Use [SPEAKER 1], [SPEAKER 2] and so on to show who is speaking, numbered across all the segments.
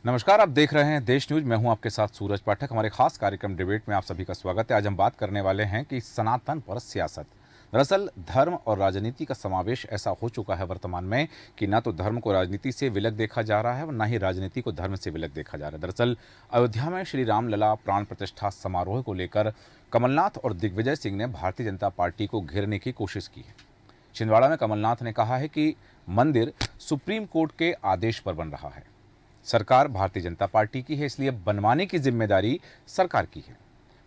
[SPEAKER 1] नमस्कार, आप देख रहे हैं देश न्यूज। मैं हूं आपके साथ सूरज पाठक। हमारे खास कार्यक्रम डिबेट में आप सभी का स्वागत है। आज हम बात करने वाले हैं कि सनातन पर सियासत। दरअसल धर्म और राजनीति का समावेश ऐसा हो चुका है वर्तमान में कि ना तो धर्म को राजनीति से विलग देखा जा रहा है और ना ही राजनीति को धर्म से विलग देखा जा रहा है। दरअसल अयोध्या में श्री रामलला प्राण प्रतिष्ठा समारोह को लेकर कमलनाथ और दिग्विजय सिंह ने भारतीय जनता पार्टी को घेरने की कोशिश की है। छिंदवाड़ा में कमलनाथ ने कहा है कि मंदिर सुप्रीम कोर्ट के आदेश पर बन रहा है। सरकार भारतीय जनता पार्टी की है, इसलिए बनवाने की जिम्मेदारी सरकार की है।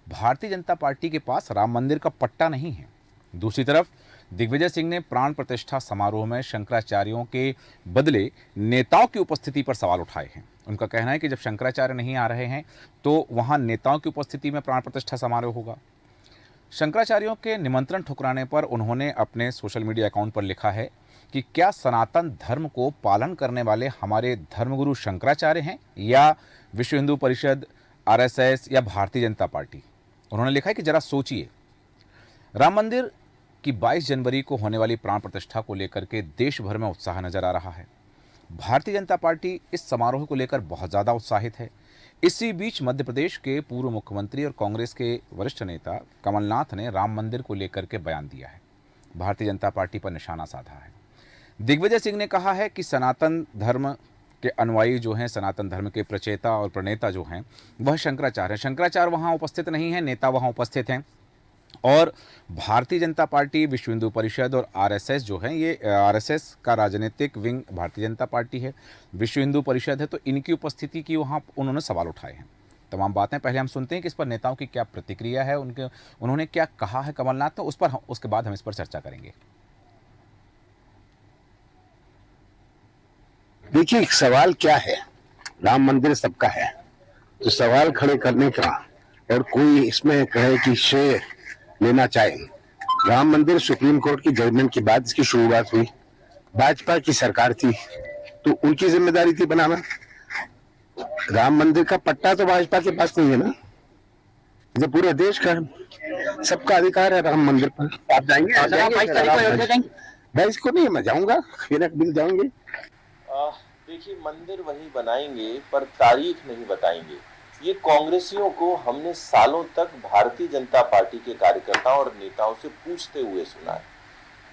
[SPEAKER 1] भारतीय जनता पार्टी के पास राम मंदिर का पट्टा नहीं है। दूसरी तरफ दिग्विजय सिंह ने प्राण प्रतिष्ठा समारोह में शंकराचार्यों के बदले नेताओं की उपस्थिति पर सवाल उठाए हैं। उनका कहना है कि जब शंकराचार्य नहीं आ रहे हैं तो वहां नेताओं की उपस्थिति में प्राण प्रतिष्ठा समारोह होगा। शंकराचार्यों के निमंत्रण ठुकराने पर उन्होंने अपने सोशल मीडिया अकाउंट पर लिखा है कि क्या सनातन धर्म को पालन करने वाले हमारे धर्मगुरु शंकराचार्य हैं या विश्व हिंदू परिषद, आरएसएस या भारतीय जनता पार्टी। उन्होंने लिखा है कि जरा सोचिए, राम मंदिर की 22 जनवरी को होने वाली प्राण प्रतिष्ठा को लेकर के देश भर में उत्साह नजर आ रहा है। भारतीय जनता पार्टी इस समारोह को लेकर बहुत ज़्यादा उत्साहित है। इसी बीच मध्य प्रदेश के पूर्व मुख्यमंत्री और कांग्रेस के वरिष्ठ नेता कमलनाथ ने राम मंदिर को लेकर के बयान दिया है, भारतीय जनता पार्टी पर निशाना साधा है। दिग्विजय सिंह ने कहा है कि सनातन धर्म के अनुयायी जो हैं, सनातन धर्म के प्रचेता और प्रणेता जो हैं, वह शंकराचार्य हैं। शंकराचार्य वहाँ उपस्थित नहीं हैं, नेता वहाँ उपस्थित हैं। और भारतीय जनता पार्टी, विश्व हिंदू परिषद और आरएसएस जो है, ये आरएसएस का राजनीतिक विंग भारतीय जनता पार्टी है, विश्व हिंदू परिषद है, तो इनकी उपस्थिति की वहाँ उन्होंने सवाल उठाए हैं। तमाम बातें पहले हम सुनते हैं कि इस पर नेताओं की क्या प्रतिक्रिया है, उन्होंने क्या कहा है कमलनाथ ने, उसके बाद हम इस पर चर्चा करेंगे।
[SPEAKER 2] देखिए, सवाल क्या है। राम मंदिर सबका है, तो सवाल खड़े करने का और कोई इसमें कहे कि श्रेय लेना चाहे। राम मंदिर सुप्रीम कोर्ट की जजमेंट के बाद इसकी शुरुआत हुई। भाजपा की सरकार थी तो उनकी जिम्मेदारी थी बनाना। राम मंदिर का पट्टा तो भाजपा के पास नहीं है ना, ये पूरे देश का है। सबका अधिकार है राम मंदिर पर। आप जाएंगे? 22 को नहीं, मैं जाऊंगा, फिर एक दिन जाएंगे।
[SPEAKER 3] देखिए, मंदिर वही बनाएंगे पर तारीख नहीं बताएंगे। ये कांग्रेसियों को हमने सालों तक भारतीय जनता पार्टी के कार्यकर्ताओं और नेताओं से पूछते हुए सुना है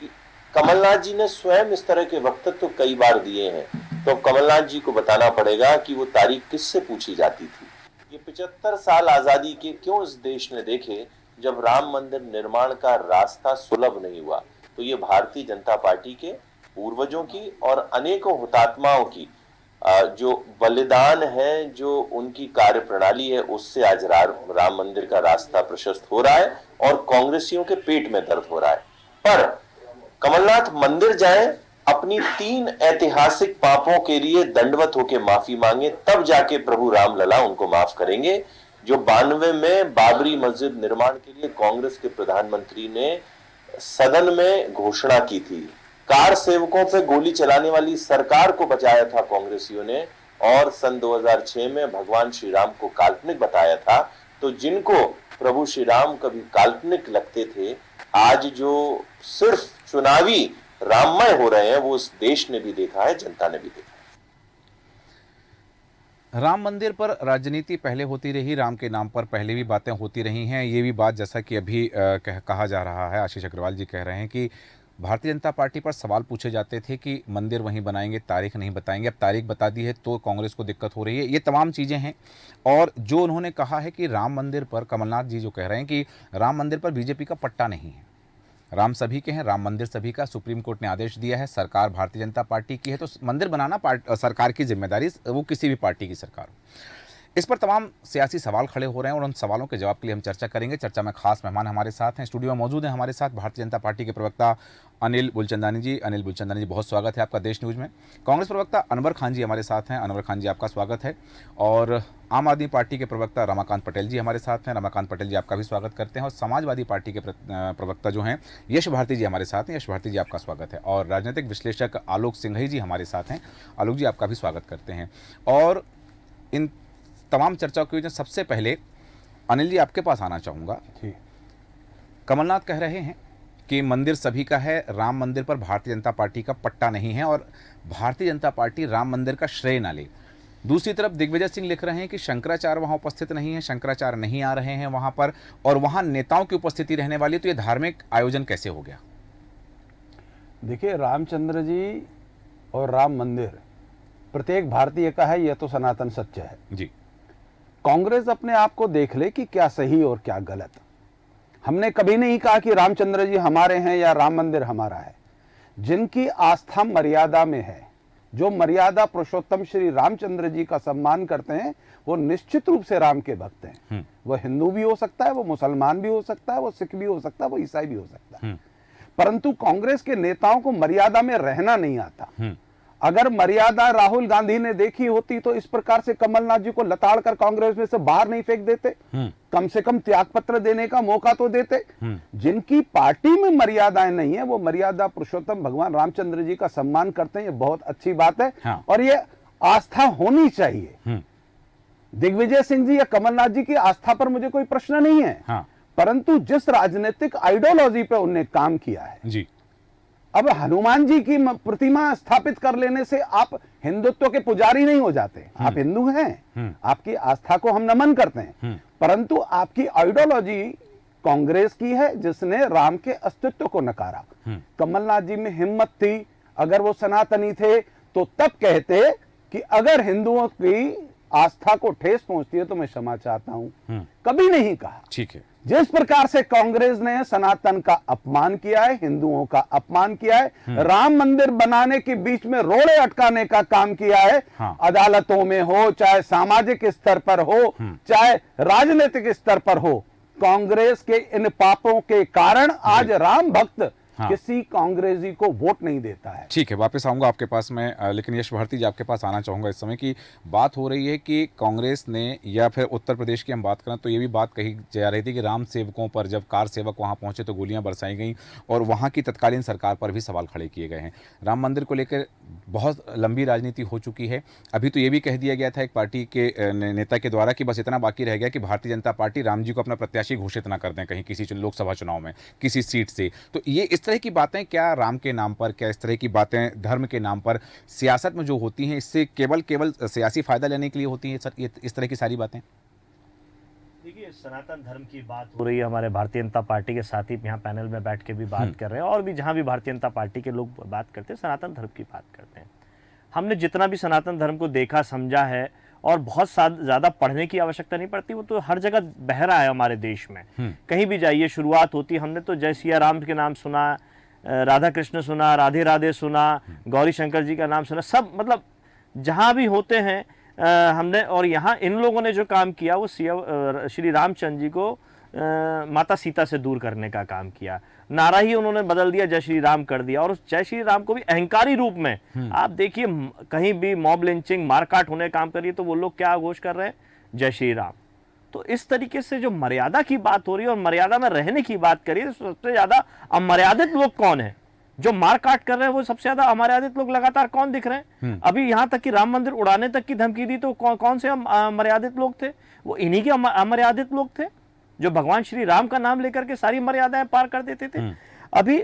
[SPEAKER 3] कि कमलनाथ जी ने स्वयं इस तरह के वक्तव्य तो कई बार दिए हैं, तो कमलनाथ जी को बताना पड़ेगा कि वो तारीख किससे पूछी जाती थी। ये 75 साल आजादी के क्यों इस देश ने देखे जब राम मंदिर निर्माण का रास्ता सुलभ नहीं हुआ। तो ये भारतीय जनता पार्टी के पूर्वजों की और अनेकों हुतात्माओं की जो बलिदान है, जो उनकी कार्य प्रणाली है, उससे आज राम मंदिर का रास्ता प्रशस्त हो रहा है और कांग्रेसियों के पेट में दर्द हो रहा है। पर कमलनाथ मंदिर जाएं, अपनी 3 ऐतिहासिक पापों के लिए दंडवत होकर माफी मांगे, तब जाके प्रभु रामलला उनको माफ करेंगे। जो 92 में बाबरी मस्जिद निर्माण के लिए कांग्रेस के प्रधानमंत्री ने सदन में घोषणा की थी, कार सेवकों पे गोली चलाने वाली सरकार को बचाया था कांग्रेसियों ने, और सन 2006 में भगवान श्री राम को काल्पनिक बताया था। तो जिनको प्रभु श्री राम कभी काल्पनिक लगते थे, आज जो सिर्फ चुनावी राममय हो रहे हैं, वो इस देश ने भी देखा है, जनता ने भी देखा है।
[SPEAKER 1] राम मंदिर पर राजनीति पहले होती रही, राम के नाम पर पहले भी बातें होती रही हैं। ये भी बात, जैसा कि अभी कहा जा रहा है, आशीष अग्रवाल जी कह रहे हैं कि भारतीय जनता पार्टी पर सवाल पूछे जाते थे कि मंदिर वहीं बनाएंगे, तारीख नहीं बताएंगे। अब तारीख बता दी है तो कांग्रेस को दिक्कत हो रही है। ये तमाम चीज़ें हैं। और जो उन्होंने कहा है कि राम मंदिर पर, कमलनाथ जी जो कह रहे हैं कि राम मंदिर पर बीजेपी का पट्टा नहीं है, राम सभी के हैं, राम मंदिर सभी का, सुप्रीम कोर्ट ने आदेश दिया है, सरकार भारतीय जनता पार्टी की है, तो मंदिर बनाना सरकार की जिम्मेदारी, वो किसी भी पार्टी की सरकार हो। इस पर तमाम सियासी सवाल खड़े हो रहे हैं और उन सवालों के जवाब के लिए हम चर्चा करेंगे। चर्चा में खास मेहमान हमारे साथ हैं, स्टूडियो में मौजूद हैं हमारे साथ भारतीय जनता पार्टी के प्रवक्ता अनिल बुलचंदानी जी। अनिल बुलचंदानी जी, बहुत स्वागत है आपका देश न्यूज़ में। कांग्रेस प्रवक्ता अनवर खान जी हमारे साथ हैं। अनवर खान जी, आपका स्वागत है। और आम आदमी पार्टी के प्रवक्ता रमाकांत पटेल जी हमारे साथ हैं। रमाकांत पटेल जी, आपका भी स्वागत करते हैं। और समाजवादी पार्टी के प्रवक्ता जो हैं यश भारती जी हमारे साथ हैं। यश भारती जी, आपका स्वागत है। और राजनीतिक विश्लेषक आलोक सिंघई जी हमारे साथ हैं। आलोक जी, आपका भी स्वागत करते हैं। और इन तमाम चर्चाओं की वजह सबसे पहले अनिल जी आपके पास आना चाहूँगा। कमलनाथ कह रहे हैं कि मंदिर सभी का है, राम मंदिर पर भारतीय जनता पार्टी का पट्टा नहीं है और भारतीय जनता पार्टी राम मंदिर का श्रेय ना ले। दूसरी तरफ दिग्विजय सिंह लिख रहे हैं कि शंकराचार्य वहां उपस्थित नहीं है, शंकराचार्य नहीं आ रहे हैं वहां पर, और वहां नेताओं की उपस्थिति रहने वाली, तो ये धार्मिक आयोजन कैसे हो गया?
[SPEAKER 4] देखिए, रामचंद्र जी और राम मंदिर प्रत्येक भारतीय का है, यह तो सनातन सत्य है
[SPEAKER 1] जी।
[SPEAKER 4] कांग्रेस अपने आप को देख ले कि क्या सही और क्या गलत। हमने कभी नहीं कहा कि रामचंद्र जी हमारे हैं या राम मंदिर हमारा है। जिनकी आस्था मर्यादा में है, जो मर्यादा पुरुषोत्तम श्री रामचंद्र जी का सम्मान करते हैं, वो निश्चित रूप से राम के भक्त हैं। वो हिंदू भी हो सकता है, वो मुसलमान भी हो सकता है, वो सिख भी हो सकता है, वो ईसाई भी हो सकता है। परंतु कांग्रेस के नेताओं को मर्यादा में रहना नहीं आता। अगर मर्यादा राहुल गांधी ने देखी होती तो इस प्रकार से कमलनाथ जी को लताड़ कर कांग्रेस में से बाहर नहीं फेंक देते, कम से कम त्यागपत्र देने का मौका तो देते। जिनकी पार्टी में मर्यादाएं नहीं है, वो मर्यादा पुरुषोत्तम भगवान रामचंद्र जी का सम्मान करते हैं, ये बहुत अच्छी बात है।
[SPEAKER 1] हाँ।
[SPEAKER 4] और ये आस्था होनी चाहिए। दिग्विजय सिंह जी या कमलनाथ जी की आस्था पर मुझे कोई प्रश्न नहीं है।
[SPEAKER 1] हाँ।
[SPEAKER 4] परंतु जिस राजनीतिक आइडियोलॉजी पे उन्हें काम किया है
[SPEAKER 1] जी।
[SPEAKER 4] अब हनुमान जी की प्रतिमा स्थापित कर लेने से आप हिंदुत्व के पुजारी नहीं हो जाते। आप हिंदू हैं, आपकी आस्था को हम नमन करते हैं, परंतु आपकी आइडियोलॉजी कांग्रेस की है जिसने राम के अस्तित्व को नकारा। कमलनाथ जी में हिम्मत थी, अगर वो सनातनी थे तो तब कहते कि अगर हिंदुओं की आस्था को ठेस पहुंचती है तो मैं क्षमा चाहता हूं। कभी नहीं कहा।
[SPEAKER 1] ठीक है।
[SPEAKER 4] जिस प्रकार से कांग्रेस ने सनातन का अपमान किया है, हिंदुओं का अपमान किया है, राम मंदिर बनाने के बीच में रोड़े अटकाने का काम किया है।
[SPEAKER 1] हाँ।
[SPEAKER 4] अदालतों में हो, चाहे सामाजिक स्तर पर हो, चाहे राजनीतिक स्तर पर हो, कांग्रेस के इन पापों के कारण आज राम भक्त
[SPEAKER 1] हाँ।
[SPEAKER 4] किसी कांग्रेसी को वोट नहीं देता है।
[SPEAKER 1] ठीक है, वापस आऊंगा आपके पास में, लेकिन यश भारती जी आपके पास आना चाहूंगा। इस समय की बात हो रही है कि कांग्रेस ने, या फिर उत्तर प्रदेश की हम बात करें तो ये भी बात कही जा रही थी कि राम सेवकों पर जब कार सेवक वहां पहुंचे तो गोलियां बरसाई गई और वहां की तत्कालीन सरकार पर भी सवाल खड़े किए गए हैं। राम मंदिर को लेकर बहुत लंबी राजनीति हो चुकी है। अभी तो ये भी कह दिया गया था एक पार्टी के नेता के द्वारा कि बस इतना बाकी रह गया कि भारतीय जनता पार्टी राम जी को अपना प्रत्याशी घोषित ना कर दें कहीं किसी लोकसभा चुनाव में किसी सीट से। तो ये इस तरह की बातें क्या राम के नाम पर, क्या इस तरह की बातें धर्म के नाम पर सियासत में जो होती हैं, इससे केवल सियासी फायदा लेने के लिए होती हैं सर, ये इस तरह की सारी बातें?
[SPEAKER 5] देखिए, सनातन धर्म की बात हो रही है, हमारे भारतीय जनता पार्टी के साथी यहाँ पैनल में बैठ के भी बात कर रहे हैं, और भी जहाँ भी भारतीय जनता पार्टी के लोग बात करते हैं, सनातन धर्म की बात करते हैं। हमने जितना भी सनातन धर्म को देखा समझा है, और बहुत ज़्यादा पढ़ने की आवश्यकता नहीं पड़ती, वो तो हर जगह बह रहा है हमारे देश में। कहीं भी जाइए, शुरुआत होती, हमने तो जय सिया राम के नाम सुना, राधा कृष्ण सुना, राधे राधे सुना, गौरी शंकर जी का नाम सुना, सब मतलब जहाँ भी होते हैं हमने। और यहाँ इन लोगों ने जो काम किया वो श्री रामचंद्र जी को माता सीता से दूर करने का काम किया। नारा ही उन्होंने बदल दिया, जय श्री राम कर दिया, और उस जय श्री राम को भी अहंकारी रूप में। आप देखिए, कहीं भी मॉब लिंचिंग, मारकाट होने का काम करिए तो वो लोग क्या घोष कर रहे हैं, जय श्री राम। तो इस तरीके से जो मर्यादा की बात हो रही है और मर्यादा में रहने की बात करिए, तो सबसे ज्यादा अमर्यादित लोग कौन है? जो मार काट कर रहे हैं वो सबसे ज्यादा अमर्यादित लोग लगातार कौन दिख रहे हैं? अभी यहां तक कि राम मंदिर उड़ाने तक की धमकी दी तो कौन से अमर्यादित लोग थे? वो इन्हीं के अमर्यादित लोग थे जो भगवान श्री राम का नाम लेकर के सारी मर्यादाएं पार कर देते थे। अभी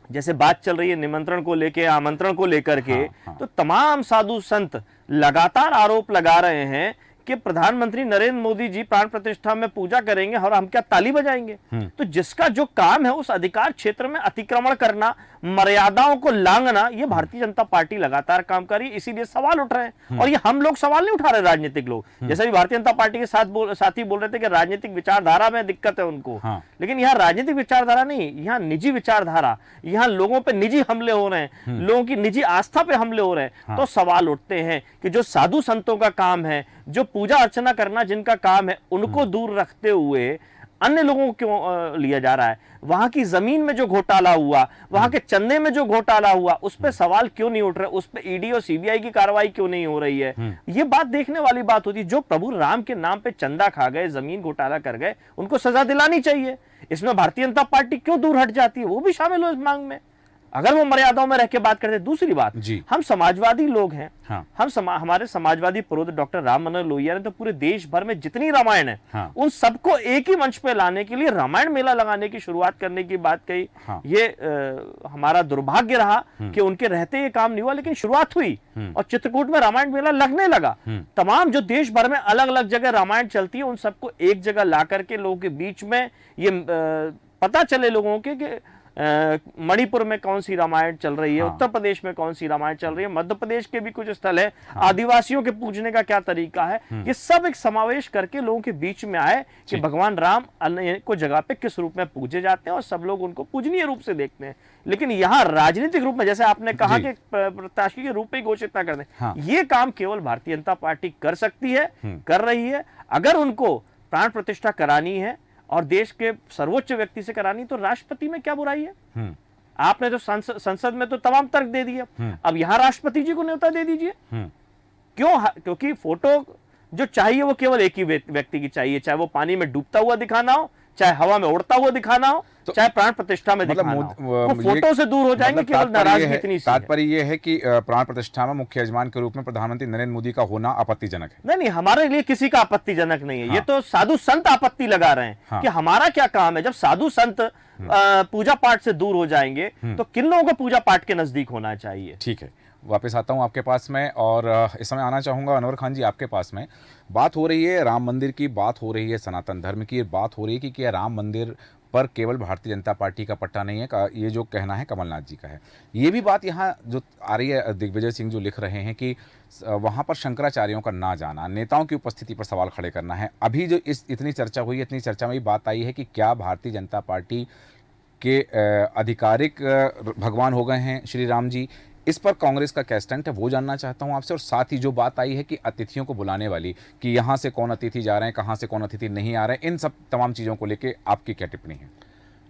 [SPEAKER 5] जैसे बात चल रही है निमंत्रण को लेके, आमंत्रण को लेकर के, तो तमाम साधु संत लगातार आरोप लगा रहे हैं कि प्रधानमंत्री नरेंद्र मोदी जी प्राण प्रतिष्ठा में पूजा करेंगे और हम क्या ताली बजाएंगे? तो जिसका जो काम है उस अधिकार क्षेत्र में अतिक्रमण करना, मर्यादाओं को लांघना, ये भारतीय जनता पार्टी लगातार काम कर रही है। इसीलिए सवाल उठ रहे हैं, और ये हम लोग सवाल नहीं उठा रहे, राजनीतिक लोग। जैसे भी भारतीय जनता पार्टी के साथी बोल रहे थे कि राजनीतिक विचारधारा में दिक्कत है उनको, लेकिन यहाँ राजनीतिक विचारधारा नहीं, यहाँ निजी विचारधारा, यहाँ लोगों पे निजी हमले हो रहे हैं, लोगों की निजी आस्था पे हमले हो रहे हैं। तो सवाल उठते हैं कि जो साधु संतों का काम है, जो पूजा अर्चना करना जिनका काम है, उनको दूर रखते हुए अन्य लोगों को क्यों लिया जा रहा है? वहां की जमीन में जो घोटाला हुआ, वहां के चंदे में जो घोटाला हुआ, उस पर सवाल क्यों नहीं उठ रहे? उस पर ईडी और सीबीआई की कार्रवाई क्यों नहीं हो रही है? ये बात देखने वाली बात होती है। जो प्रभु राम के नाम पे चंदा खा गए, जमीन घोटाला कर गए, उनको सजा दिलानी चाहिए। इसमें भारतीय जनता पार्टी क्यों दूर हट जाती है? वो भी शामिल हो इस मांग में। अगर वो मर्यादाओं में रह के बात करते। दूसरी बात,
[SPEAKER 1] जी।
[SPEAKER 5] हम समाजवादी लोग हैं।
[SPEAKER 1] हाँ।
[SPEAKER 5] हमारे समाजवादी पुरोहित डॉक्टर राम मनोहर लोहिया ने तो पूरे देश भर में जितनी रामायण है,
[SPEAKER 1] हाँ।
[SPEAKER 5] उन सबको एक ही मंच पे लाने के लिए रामायण मेला लगाने की शुरुआत करने की बात कही।
[SPEAKER 1] हाँ।
[SPEAKER 5] ये हमारा दुर्भाग्य रहा कि उनके रहते ये काम नहीं हुआ, लेकिन शुरुआत हुई और चित्रकूट में रामायण मेला लगने लगा। तमाम जो देश भर में अलग अलग जगह रामायण चलती है, उन सबको एक जगह ला करके लोगों के बीच में ये पता चले लोगों के कि मणिपुर में कौन सी रामायण चल रही है,
[SPEAKER 1] हाँ।
[SPEAKER 5] उत्तर प्रदेश में कौन सी रामायण चल रही है, मध्य प्रदेश के भी कुछ स्थल है, आदिवासियों के पूजने का क्या तरीका है, ये सब एक समावेश करके लोगों के बीच में आए कि भगवान राम को जगह पे किस रूप में पूजे जाते हैं और सब लोग उनको पूजनीय रूप से देखते हैं। लेकिन यहाँ राजनीतिक रूप में, जैसे आपने कहा कि प्रत्याशी के रूप में घोषित न कर दें,
[SPEAKER 1] हाँ।
[SPEAKER 5] ये काम केवल भारतीय जनता पार्टी कर सकती है, कर रही है। अगर उनको प्राण प्रतिष्ठा करानी है और देश के सर्वोच्च व्यक्ति से करानी, तो राष्ट्रपति में क्या बुराई है? आपने तो संसद में तो तमाम तर्क दे दिए, अब यहां राष्ट्रपति जी को न्योता दे दीजिए। क्यों? क्योंकि फोटो जो चाहिए वो केवल एक ही व्यक्ति की चाहिए, चाहे वो पानी में डूबता हुआ दिखाना हो, चाहे हवा में उड़ता हुआ दिखाना हो, चाहे प्राण प्रतिष्ठा में दिखाना हो। वो फोटो से दूर हो जाएंगे, केवल नाराजगी इतनी सी है।
[SPEAKER 1] तात्पर्य ये है कि प्राण प्रतिष्ठा में मुख्य यजमान के रूप में प्रधानमंत्री नरेंद्र मोदी का होना आपत्तिजनक है।
[SPEAKER 5] नहीं, हमारे लिए किसी का आपत्तिजनक नहीं है। ये तो साधु संत आपत्ति लगा रहे हैं कि हमारा क्या काम है। जब साधु संत पूजा पाठ से दूर हो जाएंगे तो किन लोगों को पूजा पाठ के नजदीक होना चाहिए।
[SPEAKER 1] ठीक है, वापस आता हूं आपके पास में और इस समय आना चाहूंगा अनवर खान जी आपके पास में। बात हो रही है राम मंदिर की, बात हो रही है सनातन धर्म की, बात हो रही है कि क्या राम मंदिर पर केवल भारतीय जनता पार्टी का पट्टा नहीं है, ये जो कहना है कमलनाथ जी का है। ये भी बात यहाँ जो आ रही है, दिग्विजय सिंह जो लिख रहे हैं कि वहाँ पर शंकराचार्यों का ना जाना, नेताओं की उपस्थिति पर सवाल खड़े करना है। अभी जो इतनी चर्चा हुई, इतनी चर्चा में ये बात आई है कि क्या भारतीय जनता पार्टी के आधिकारिक भगवान हो गए हैं श्री राम जी। इस पर कांग्रेस का क्या स्टैंड है वो जानना चाहता हूं आपसे। और साथ ही जो बात आई है कि अतिथियों को बुलाने वाली, कि यहाँ से कौन अतिथि जा रहे हैं, कहाँ से कौन अतिथि नहीं आ रहे हैं, इन सब तमाम चीज़ों को लेके आपकी क्या टिप्पणी है?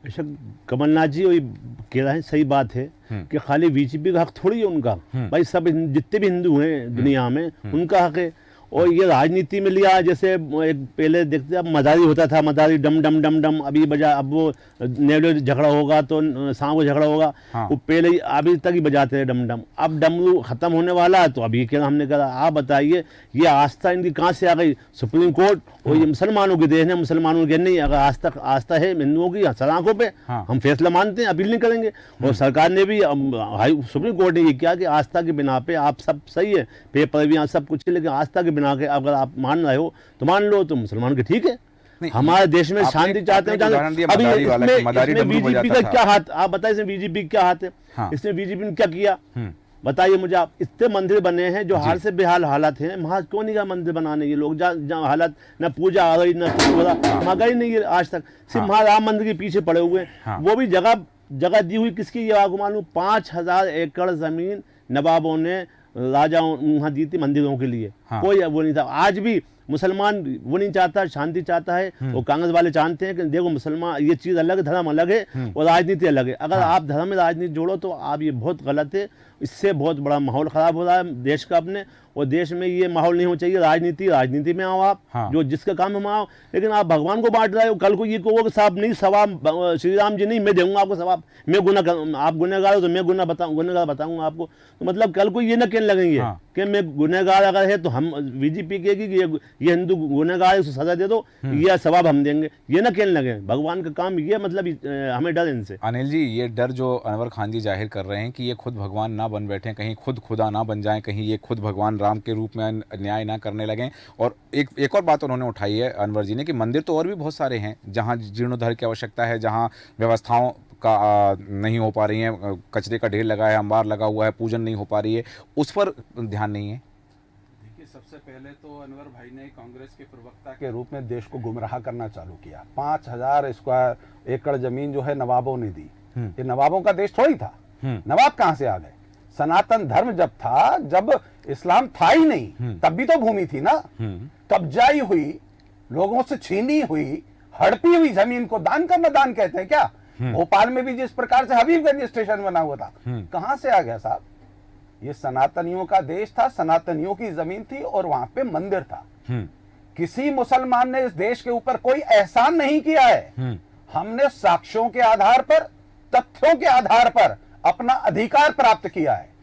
[SPEAKER 6] बेशक कमलनाथ जी वही कह रहे हैं, सही बात है कि खाली बीजेपी का हक थोड़ी है उनका। भाई सब जितने भी हिंदू हैं दुनिया में उनका हक है। और ये राजनीति में लिया, जैसे एक पहले देखते अब मदारी होता था, मदारी डम डम डम डम, अभी बजा, अब वो नेवले झगड़ा होगा तो शाम को झगड़ा होगा। वो पहले ही अभी तक ही बजाते थे डम डम। अब डमरू खत्म होने वाला है तो अभी क्या हमने कहा, आप बताइए ये आस्था इनकी कहाँ से आ गई? सुप्रीम कोर्ट और ये मुसलमानों के देश है, मुसलमानों के नहीं। अगर आस्था है हिंदुओं की सलाखों पे, हम फैसला मानते हैं, अपील नहीं करेंगे। और सरकार ने भी, सुप्रीम कोर्ट ने ये किया कि आस्था के बिना पे आप सब सही है, पेपर भी सब कुछ, लेकिन आस्था के बिना के अगर आप मान रहे हो तो मान लो, तो मुसलमान के ठीक है। हमारे देश में शांति चाहते हैं। अभी इसमें बीजेपी का क्या हाथ, आप बताइए इसमें बीजेपी का क्या हाथ है? इसमें बीजेपी ने क्या किया बताइए मुझे आप। इतने मंदिर बने हैं जो हाल से बेहाल हालत हैं, वहां क्यों नहीं गया मंदिर बनाने ये लोग? जहाँ हालत न पूजा आ रही न कुछ हो रहा, वहां गई नहीं है आज तक। सिर्फ वहां राम मंदिर के पीछे पड़े हुए हैं। वो भी जगह दी हुई किसकी, ये आपको मालूम? 5000 एकड़ जमीन नवाबों ने, राजाओं वहां दी थी मंदिरों के लिए। कोई वो नहीं था। आज भी मुसलमान वो नहीं चाहता, शांति चाहता है। और कांग्रेस वाले जानते हैं कि देखो मुसलमान ये चीज अलग है, धर्म अलग है और राजनीति अलग है। अगर आप धर्म में राजनीति जोड़ो तो आप, ये बहुत गलत है। इससे बहुत बड़ा माहौल खराब हो रहा है देश का अपने। और देश में ये माहौल नहीं होना चाहिए। राजनीति में आओ आप, जो जिसका काम है आओ, लेकिन आप भगवान को बांट रहे हो। कल को ये कहो साहब नहीं, सवाब श्री राम जी नहीं, मैं दूंगा आपको सवाब, मैं गुनाह, आप गुनहगार हो तो मैं गुनहगार बताऊंगा आपको। तो मतलब कल को ये न कहने लगेंगे कि मैं गुनहगार अगर है तो हम बीजेपी कहेगी कि ये हिंदू गुनहगार है, उसको सजा दे दो, ये सवाब हम देंगे, ये न कहने लगे। भगवान का काम ये, मतलब हमें डर इनसे।
[SPEAKER 1] अनिल जी, ये डर जो अनवर खान जी जाहिर कर रहे हैं कि ये खुद भगवान ना बन बैठे, कहीं खुद खुदा ना बन जाएं, कहीं ये खुद भगवान राम के रूप में न्याय ना करने लगें। और एक और बात उन्होंने उठाई है अनवर जी ने कि मंदिर तो और भी बहुत सारे हैं जहाँ जीर्णोद्धार की आवश्यकता है, जहाँ व्यवस्थाओं का नहीं हो पा रही है, कचरे का ढेर लगा है, अंबार लगा हुआ है, पूजन नहीं हो पा रही है, उस पर ध्यान नहीं है।
[SPEAKER 4] देखिए, सबसे पहले तो अनवर भाई ने कांग्रेस के प्रवक्ता के रूप में देश को गुमराह करना चालू किया। 5000 स्क्वायर एकड़ जमीन जो है नवाबों ने दी। ये नवाबों का देश थोड़ी था। नवाब कहां से आ गए? सनातन धर्म जब था, जब इस्लाम था ही नहीं, तब भी तो भूमि थी ना। कब्जाई हुई, लोगों से छीनी हुई, हड़पी हुई जमीन को दान करना दान कहते हैं क्या? भोपाल में भी जिस प्रकार से हबीबगंज स्टेशन बना हुआ था, कहां से आ गया साहब? ये सनातनियों का देश था, सनातनियों की जमीन थी और वहां पे मंदिर था। किसी मुसलमान ने इस देश के ऊपर कोई एहसान नहीं किया है। हमने साक्ष्यों के आधार पर, तथ्यों के आधार पर अपना अधिकार प्राप्त किया है।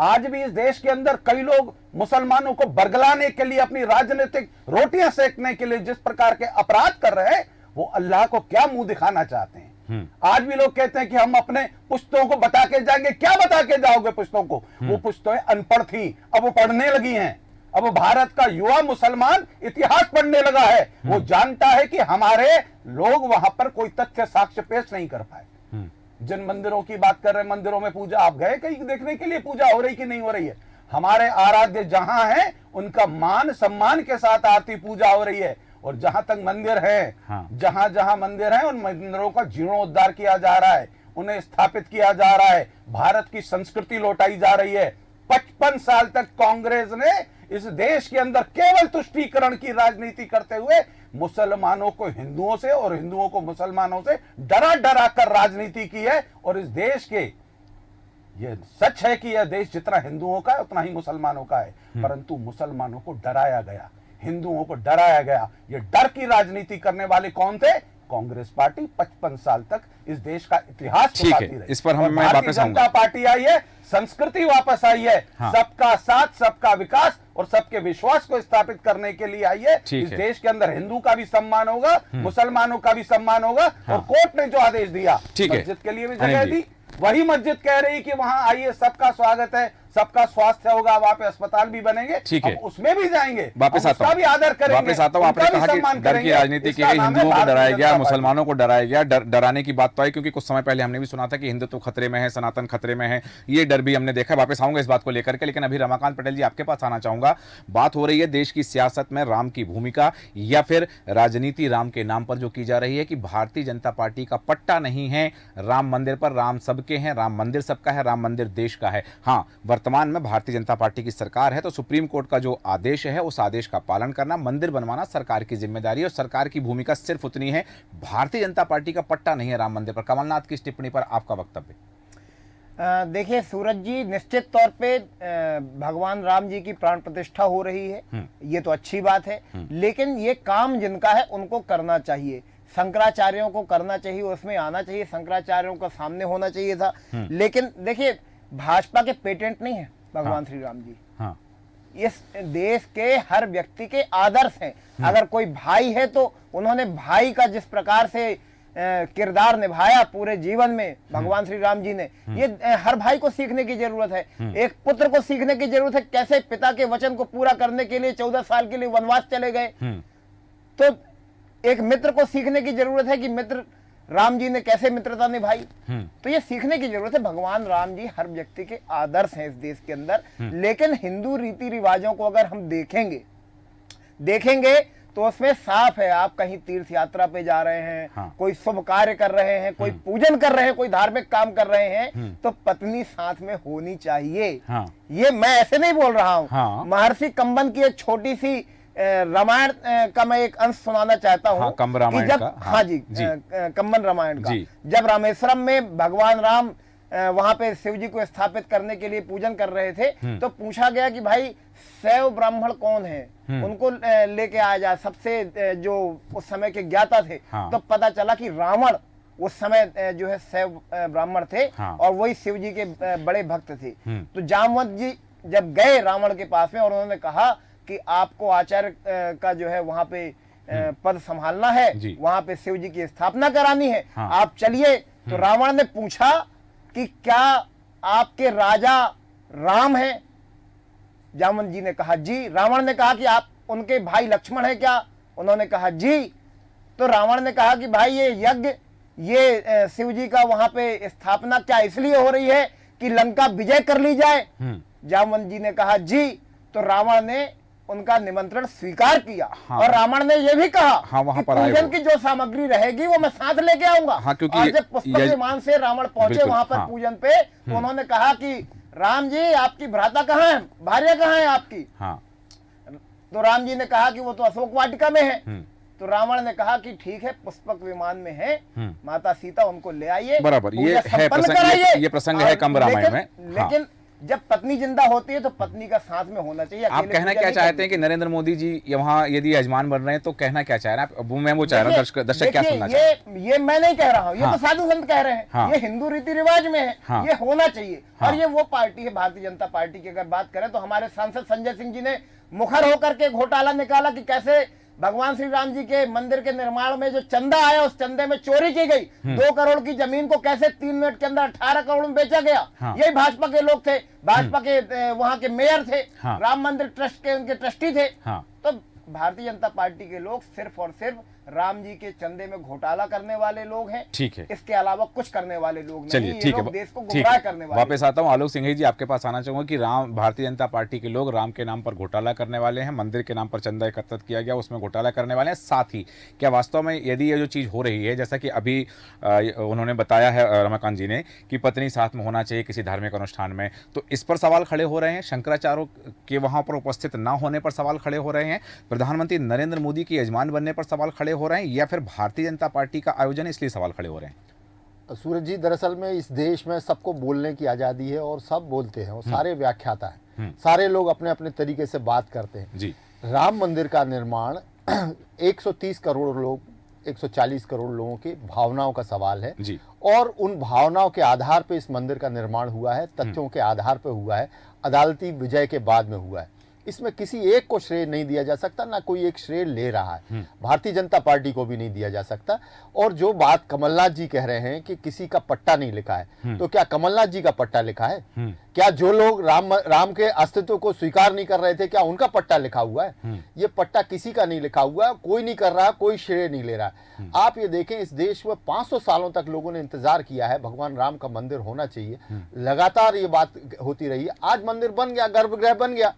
[SPEAKER 4] आज भी इस देश के अंदर कई लोग मुसलमानों को बरगलाने के लिए, अपनी राजनीतिक रोटियां सेकने के लिए जिस प्रकार के अपराध कर रहे हैं, वो अल्लाह को क्या मुंह दिखाना चाहते हैं। आज भी लोग कहते हैं कि हम अपने पुश्तों को बता के जाएंगे। क्या बता के जाओगे पुश्तों को? वो पुश्तें अनपढ़ थी, अब वो पढ़ने लगी हैं। अब भारत का युवा मुसलमान इतिहास पढ़ने लगा है। वो जानता है कि हमारे लोग वहां पर कोई तथ्य साक्ष्य पेश नहीं कर पाए। जिन मंदिरों की बात कर रहे हैं, मंदिरों में पूजा, आप गए कहीं देखने के लिए पूजा हो रही कि नहीं हो रही है? हमारे आराध्य जहां हैं उनका मान सम्मान के साथ आरती पूजा हो रही है। और जहां तक मंदिर है, जहां जहां मंदिर है, उन मंदिरों का जीर्णोद्धार किया जा रहा है, उन्हें स्थापित किया जा रहा है, भारत की संस्कृति लौटाई जा रही है। 55 साल तक कांग्रेस ने इस देश के अंदर केवल तुष्टीकरण की राजनीति करते हुए मुसलमानों को हिंदुओं से और हिंदुओं को मुसलमानों से डरा डरा कर राजनीति की है। और इस देश के, यह सच है कि यह देश जितना हिंदुओं का है उतना ही मुसलमानों का है, परंतु मुसलमानों को डराया गया, हिंदुओं को डराया गया। ये डर की राजनीति करने वाले कौन थे? कांग्रेस पार्टी 55 साल तक इस देश का इतिहास छुपाती रही।
[SPEAKER 1] इस पर हम
[SPEAKER 4] भारतीय जनता पार्टी आई है, संस्कृति वापस आई है। सबका साथ, सबका विकास और सबके विश्वास को स्थापित करने के लिए आई है। इस देश के अंदर हिंदू का भी सम्मान होगा, मुसलमानों का भी सम्मान होगा। और कोर्ट ने जो आदेश दिया, मस्जिद के लिए भी जगह दी, वही मस्जिद कह रही कि वहां आइए, सबका स्वागत है, सबका स्वास्थ्य होगा, वहां पे अस्पताल भी बनेंगे, ठीक है, उसमें भी जाएंगे,
[SPEAKER 1] वापस आता हूं,
[SPEAKER 4] भी आदर करेंगे,
[SPEAKER 1] वापस आता हूं। आपने कहा कि डर की राजनीति की गई, हिंदुओं को डराया गया, मुसलमानों को डराया गया। डराने की बात तो आई क्योंकि कुछ समय पहले हमने भी सुना था कि हिंदुत्व खतरे में है, सनातन खतरे में है, ये डर भी हमने देखा। वापस आऊंगा इस बात को लेकर के, लेकिन अभी रमाकांत पटेल जी आपके पास आना चाहूंगा। बात हो रही है देश की सियासत में राम की भूमिका या फिर राजनीति राम के नाम पर जो की जा रही है कि भारतीय जनता पार्टी का पट्टा नहीं है राम मंदिर पर। राम सबके हैं, राम मंदिर सबका है, राम मंदिर देश का है। हाँ, वर्तमान में भारतीय जनता पार्टी की सरकार है तो सुप्रीम कोर्ट का जो आदेश है उस आदेश का पालन करना, मंदिर बनवाना सरकार की जिम्मेदारी है और सरकार की भूमिका सिर्फ उतनी है। भारतीय जनता पार्टी का पट्टा नहीं है राम मंदिर पर। कमलनाथ की इस टिप्पणी पर आपका वक्तव्य?
[SPEAKER 7] देखिए सूरज जी, निश्चित तौर पे भगवान राम जी की प्राण प्रतिष्ठा हो रही है, ये तो अच्छी बात है, लेकिन ये काम जिनका है उनको करना चाहिए। शंकराचार्यों को करना चाहिए, उसमें आना चाहिए, शंकराचार्यों का सामने होना चाहिए था। लेकिन देखिए, भाजपा के पेटेंट नहीं है भगवान श्री राम जी। इस देश के हर व्यक्ति के आदर्श हैं। अगर कोई भाई है तो उन्होंने भाई का जिस प्रकार से किरदार निभाया पूरे जीवन में भगवान श्री राम जी ने, ये हर भाई को सीखने की जरूरत है। एक पुत्र को सीखने की जरूरत है, कैसे पिता के वचन को पूरा करने के लिए 14 साल के लिए वनवास चले गए। तो एक मित्र को सीखने की जरूरत है कि मित्र राम जी ने कैसे मित्रता निभाई। तो ये सीखने की जरूरत है। भगवान राम जी हर व्यक्ति के आदर्श हैं इस देश के अंदर। लेकिन हिंदू रीति रिवाजों को अगर हम देखेंगे तो उसमें साफ है, आप कहीं तीर्थ यात्रा पे जा रहे हैं, कोई शुभ कार्य कर रहे हैं, कोई पूजन कर रहे हैं, कोई धार्मिक काम कर रहे हैं, तो पत्नी साथ में होनी चाहिए। ये मैं ऐसे नहीं बोल रहा हूँ। महर्षि कंबन की एक छोटी सी रामायण का मैं एक अंश सुनाना चाहता हूँ।
[SPEAKER 1] कंब रामायण का।
[SPEAKER 7] हाँ जी, कंबन रामायण का। जब रामेश्वरम में भगवान राम वहां पे शिव जी को स्थापित करने के लिए पूजन कर रहे थे, तो पूछा गया कि भाई शैव ब्राह्मण कौन है, उनको लेके आया जाए, सबसे जो उस समय के ज्ञाता थे। तो पता चला कि रावण उस समय जो है शैव ब्राह्मण थे और वही शिव जी के बड़े भक्त थे। तो जामवंत जी जब गए रावण के पास में और उन्होंने कहा कि आपको आचार्य का जो है वहां पे पद संभालना है, वहां पे शिव जी की स्थापना करानी है, आप चलिए। तो रावण ने पूछा कि क्या आपके राजा राम हैं? जामवंत जी ने कहा जी। रावण ने कहा कि आप उनके भाई लक्ष्मण हैं क्या? उन्होंने कहा जी। तो रावण ने कहा कि भाई ये यज्ञ, ये शिव जी का वहां पे स्थापना क्या इसलिए हो रही है कि लंका विजय कर ली जाए? जामवंत जी ने कहा जी। तो रावण ने उनका निमंत्रण स्वीकार किया। और रावण ने यह भी कहा कि पूजन की जो सामग्री रहेगी वो मैं साथ लेके आऊंगा। और जब पुष्पक विमान से रावण पहुंचे वहां पर पूजन पे, तो उन्होंने कहा कि राम जी आपकी भ्राता कहाँ है, भार्या कहाँ है आपकी? तो राम जी ने कहा कि वो तो अशोक वाटिका में है। तो रावण ने कहा कि ठीक है, पुष्पक विमान में है, माता सीता उनको ले आइए,
[SPEAKER 1] बराबर। ये है प्रसंग, ये प्रसंग है कंब रामायण में।
[SPEAKER 7] लेकिन जब पत्नी जिंदा होती है तो पत्नी का साथ में होना चाहिए।
[SPEAKER 1] आप
[SPEAKER 7] अकेले
[SPEAKER 1] कहना
[SPEAKER 7] पूजा
[SPEAKER 1] क्या
[SPEAKER 7] नहीं
[SPEAKER 1] चाहते
[SPEAKER 7] करनी।
[SPEAKER 1] हैं कि नरेंद्र मोदी जी वहाँ यदि यजमान बन रहे हैं तो कहना क्या चाह रहे हैं आप? मैं वो चाह रहा हूँ, दर्शक क्या
[SPEAKER 7] देखिए,
[SPEAKER 1] सुनना चाह रहे हैं?
[SPEAKER 7] ये मैं नहीं कह रहा हूँ, ये
[SPEAKER 1] हाँ।
[SPEAKER 7] तो साधु संत कह रहे हैं।
[SPEAKER 1] हाँ।
[SPEAKER 7] ये हिंदू रीति रिवाज में है।
[SPEAKER 1] हाँ।
[SPEAKER 7] ये होना चाहिए।
[SPEAKER 1] हाँ।
[SPEAKER 7] और ये वो पार्टी है, भारतीय जनता पार्टी की अगर बात करें तो हमारे सांसद संजय सिंह जी ने मुखर होकर के घोटाला निकाला कि कैसे भगवान श्री राम जी के मंदिर के निर्माण में जो चंदा आया उस चंदे में चोरी की गई। 2 करोड़ की जमीन को कैसे 3 मिनट के अंदर 18 करोड़ में बेचा गया।
[SPEAKER 1] हाँ।
[SPEAKER 7] यही भाजपा के लोग थे, भाजपा के वहां के मेयर थे,
[SPEAKER 1] हाँ।
[SPEAKER 7] राम मंदिर ट्रस्ट के उनके ट्रस्टी थे।
[SPEAKER 1] हाँ।
[SPEAKER 7] तो भारतीय जनता पार्टी के लोग सिर्फ और सिर्फ राम जी के चंदे में घोटाला करने वाले लोग हैं।
[SPEAKER 1] ठीक है,
[SPEAKER 7] इसके अलावा कुछ करने वाले लोग नहीं।
[SPEAKER 1] चलिए
[SPEAKER 7] ये
[SPEAKER 1] ठीक है,
[SPEAKER 7] लोग देश को
[SPEAKER 1] ठीक
[SPEAKER 7] गुमराह
[SPEAKER 1] है।
[SPEAKER 7] करने वाले
[SPEAKER 1] वापस आता हूँ आलोक सिंह जी, आपके पास आना चाहूंगा कि भारतीय जनता पार्टी के लोग राम के नाम पर घोटाला करने वाले हैं, मंदिर के नाम पर चंदा एकत्रित किया गया उसमें घोटाला करने वाले हैं। साथ ही क्या वास्तव में यदि ये जो चीज़ हो रही है, जैसा कि अभी उन्होंने बताया है रमाकांत जी ने कि पत्नी साथ में होना चाहिए किसी धार्मिक अनुष्ठान में, तो इस पर सवाल खड़े हो रहे हैं। शंकराचार्य के वहां पर उपस्थित ना होने पर सवाल खड़े हो रहे हैं। प्रधानमंत्री नरेंद्र मोदी के यजमान बनने पर सवाल खड़े हो रहे हैं, या फिर भारतीय जनता पार्टी का आयोजन इसलिए सवाल खड़े हो रहे हैं?
[SPEAKER 8] सूरज जी, दरअसल में इस देश में सबको बोलने की आज़ादी है और सब बोलते हैं और सारे व्याख्याता हैं, सारे लोग अपने अपने तरीके से बात करते हैं
[SPEAKER 1] जी।
[SPEAKER 8] राम मंदिर का निर्माण 130 करोड़ लोग, 140 करोड़ लोगों की भावनाओं का सवाल है
[SPEAKER 1] जी।
[SPEAKER 8] और उन भावनाओं के आधार पे इस मंदिर का निर्माण हुआ है, तथ्यों के आधार पे हुआ है, अदालती विजय के बाद में हुआ है। इसमें किसी एक को श्रेय नहीं दिया जा सकता, ना कोई एक श्रेय ले रहा है, भारतीय जनता पार्टी को भी नहीं दिया जा सकता। और जो बात कमलनाथ जी कह रहे हैं कि किसी का पट्टा नहीं लिखा है, तो क्या कमलनाथ जी का पट्टा लिखा है? क्या जो लोग राम के अस्तित्व को स्वीकार नहीं कर रहे थे, क्या उनका पट्टा लिखा हुआ है? ये पट्टा किसी का नहीं लिखा हुआ है, कोई नहीं कर रहा, कोई श्रेय नहीं ले रहा है। आप ये देखें, इस देश में 500 सालों तक लोगों ने इंतजार किया है भगवान राम का मंदिर होना चाहिए, लगातार ये बात होती रही है। आज मंदिर बन गया, गर्भगृह बन गया,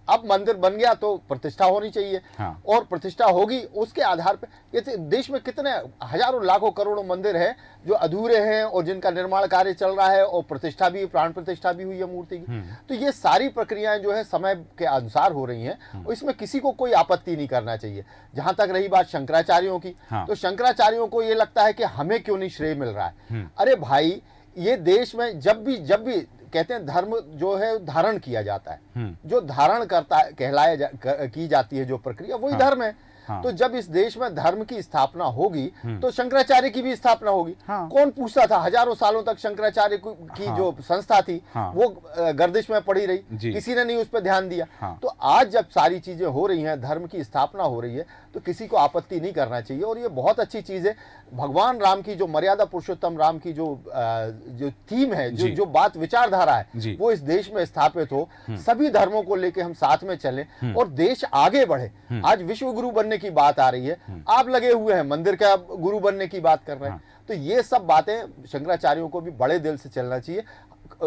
[SPEAKER 8] अब मंदिर बन गया तो प्रतिष्ठा होनी चाहिए।
[SPEAKER 1] हाँ।
[SPEAKER 8] और प्रतिष्ठा होगी उसके आधार पे। ये देश में कितने हजारों लाखों करोड़ों मंदिर हैं जो अधूरे हैं और जिनका निर्माण कार्य चल रहा है और प्रतिष्ठा भी, प्राण प्रतिष्ठा भी हुई है मूर्ति की। तो ये सारी प्रक्रियाएं जो है समय के अनुसार हो रही हैं और इसमें किसी को कोई आपत्ति नहीं करना चाहिए। जहां तक रही बात शंकराचार्यों की,
[SPEAKER 1] हाँ।
[SPEAKER 8] तो शंकराचार्यों को ये लगता है कि हमें क्यों नहीं श्रेय मिल रहा है। अरे भाई, ये देश में जब भी कहते हैं धर्म जो है धारण किया जाता है, जो धारण करता है की जाती है जो प्रक्रिया, वही धर्म है।
[SPEAKER 1] हाँ।
[SPEAKER 8] तो जब इस देश में धर्म की स्थापना होगी तो शंकराचार्य की भी स्थापना होगी।
[SPEAKER 1] हाँ।
[SPEAKER 8] कौन पूछता था? हजारों सालों तक शंकराचार्य की
[SPEAKER 1] हाँ।
[SPEAKER 8] जो संस्था थी
[SPEAKER 1] हाँ।
[SPEAKER 8] वो गर्दिश में पड़ी रही,
[SPEAKER 1] जी।
[SPEAKER 8] किसी ने नहीं उस पर ध्यान दिया।
[SPEAKER 1] हाँ।
[SPEAKER 8] तो आज जब सारी चीजें हो रही हैं, धर्म की स्थापना हो रही है, तो किसी को आपत्ति नहीं करना चाहिए। और ये बहुत अच्छी चीज है। भगवान राम की जो मर्यादा पुरुषोत्तम राम की जो थीम है,
[SPEAKER 1] जी।
[SPEAKER 8] जो बात विचारधारा
[SPEAKER 1] जी।
[SPEAKER 8] है, वो इस देश में स्थापित हो, सभी धर्मों को लेके हम साथ में चलें और देश आगे बढ़े। आज विश्व गुरु बनने की बात आ रही है, आप लगे हुए हैं मंदिर का गुरु बनने की बात कर रहे हैं। तो ये सब बातें शंकराचार्यों को भी बड़े दिल से चलना चाहिए।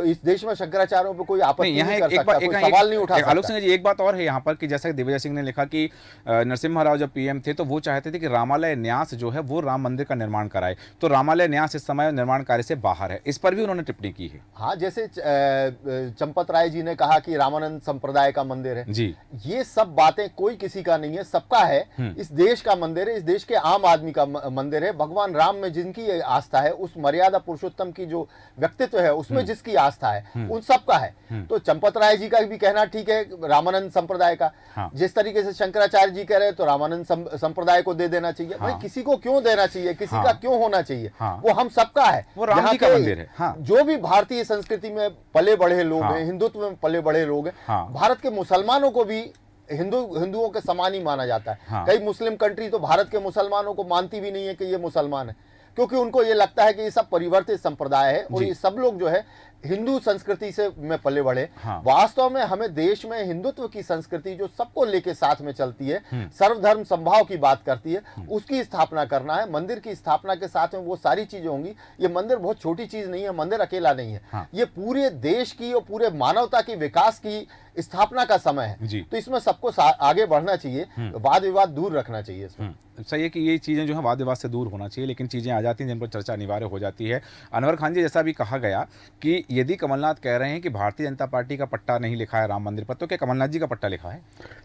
[SPEAKER 8] इस देश में शंकराचार्यों पे कोई आपत्ति नहीं कर सकता, कोई सवाल नहीं उठा सकता।
[SPEAKER 1] आलोक सिंह जी, एक बात और है यहाँ पर कि जैसा कि दिग्विजय सिंह ने लिखा कि नरसिम्हा राव जब पीएम थे तो वो चाहते थे कि रामालय न्यास जो है वो राम मंदिर का निर्माण कराए, तो रामालय न्यास इस समय निर्माण कार्य से बाहर है। इस पर भी उन्होंने टिप्पणी की है।
[SPEAKER 8] हाँ, जैसे चंपत राय जी ने कहा कि रामानंद संप्रदाय का मंदिर है
[SPEAKER 1] जी।
[SPEAKER 8] ये सब बातें कोई किसी का नहीं है, सबका है। इस देश का मंदिर है, इस देश के आम आदमी का मंदिर है। भगवान राम में जिनकी आस्था है, उस मर्यादा पुरुषोत्तम की जो व्यक्तित्व है उसमें जिसकी आस्था है, उन सबका है। तो चंपत राय जी का भी कहना ठीक है, रामानंद संप्रदाय का।
[SPEAKER 1] हाँ।
[SPEAKER 8] जिस तरीके से शंकराचार्य जी कह रहे हैं तो रामानंद संप्रदाय को दे देना चाहिए।
[SPEAKER 1] हाँ।
[SPEAKER 8] भाई किसी को क्यों देना चाहिए, किसी
[SPEAKER 1] हाँ।
[SPEAKER 8] का क्यों होना चाहिए?
[SPEAKER 1] हाँ।
[SPEAKER 8] वो हम सबका है,
[SPEAKER 1] वो राम
[SPEAKER 8] यहाँ
[SPEAKER 1] जी का
[SPEAKER 8] पे
[SPEAKER 1] मंदिर है। हाँ।
[SPEAKER 8] जो भी भारतीय संस्कृति में पले बढ़े लोग
[SPEAKER 1] हाँ।
[SPEAKER 8] हैं, हिंदुत्व में पले बढ़े लोग हैं,
[SPEAKER 1] हाँ।
[SPEAKER 8] भारत के मुसलमानों को भी हिंदुओं के समान ही माना जाता है।
[SPEAKER 1] हाँ।
[SPEAKER 8] कई मुस्लिम कंट्री तो भारत के मुसलमानों को मानती भी नहीं है कि ये मुसलमान है, क्योंकि उनको ये लगता है कि ये सब परिवर्तित संप्रदाय है और
[SPEAKER 1] जी।
[SPEAKER 8] ये सब लोग जो है हिंदू संस्कृति से में पले बढ़े।
[SPEAKER 1] हाँ।
[SPEAKER 8] वास्तव में हमें देश में हिंदुत्व की संस्कृति जो सबको लेके साथ में चलती है, सर्वधर्म संभाव की बात करती है, उसकी स्थापना करना है। मंदिर की स्थापना के साथ में वो सारी चीजें होंगी। ये मंदिर बहुत छोटी चीज नहीं है, मंदिर अकेला नहीं है।
[SPEAKER 1] हाँ।
[SPEAKER 8] ये पूरे देश की और पूरे मानवता की विकास की स्थापना का समय है।
[SPEAKER 1] जी।
[SPEAKER 8] तो इसमें सबको आगे बढ़ना चाहिए, वाद विवाद दूर रखना चाहिए इसमें।
[SPEAKER 1] सही है कि ये चीज़ें जो है वाद विवाद से दूर होना चाहिए, लेकिन चीज़ें आ जाती हैं जिन पर चर्चा अनिवार्य हो जाती है। अनवर खान जी, जैसा भी कहा गया कि यदि कमलनाथ कह रहे हैं कि भारतीय जनता पार्टी का पट्टा नहीं लिखा है राम मंदिर पर, तो क्या कमलनाथ जी का पट्टा लिखा है?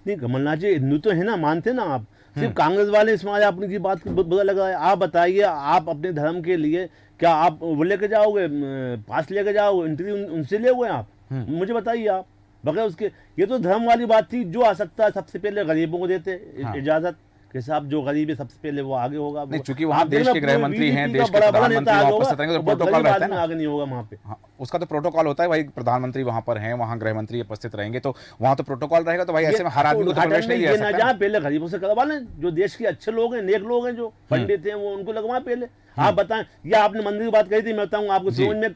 [SPEAKER 6] नहीं, कमलनाथ जी हिंदू तो है ना, मानते ना आप। सिर्फ कांग्रेस वाले इसमें आज आपने की बात को बुरा लगा है। आप बताइए, आप अपने धर्म के लिए क्या आप वो लेके जाओगे, पास लेके जाओगे, इंटरव्यू उनसे ले हुए आप? मुझे बताइए आप, बगैर उसके, ये तो धर्म वाली बात थी। जो आ सकता है सबसे पहले गरीबों को देते इजाजत कि साहब जो गरीब है सबसे पहले वो आगे होगा।
[SPEAKER 1] नहीं, चूंकि वहाँ देश के गृह मंत्री हैं, देश के प्रधानमंत्री वहाँ उपस्थित रहेंगे, तो प्रोटोकॉल रहता है ना,
[SPEAKER 6] आगे नहीं होगा वहाँ पे।
[SPEAKER 1] हाँ, उसका तो प्रोटोकॉल होता है भाई, प्रधानमंत्री वहाँ पर हैं, वहाँ गृह मंत्री उपस्थित रहेंगे, तो वहाँ तो प्रोटोकॉल रहेगा। तो भाई ऐसे में हर आदमी को तो प्रवेश नहीं दिया सकता
[SPEAKER 6] ना, पहले गरीबों से करवा लें, जो देश के अच्छे लोग हैं, नेक लोग हैं, जो पंडित हैं, वो उनको लगवा पहले। आप बताएं, या आपने मंदिर की बात कही थी, मैं बताऊँ आपको, सोन में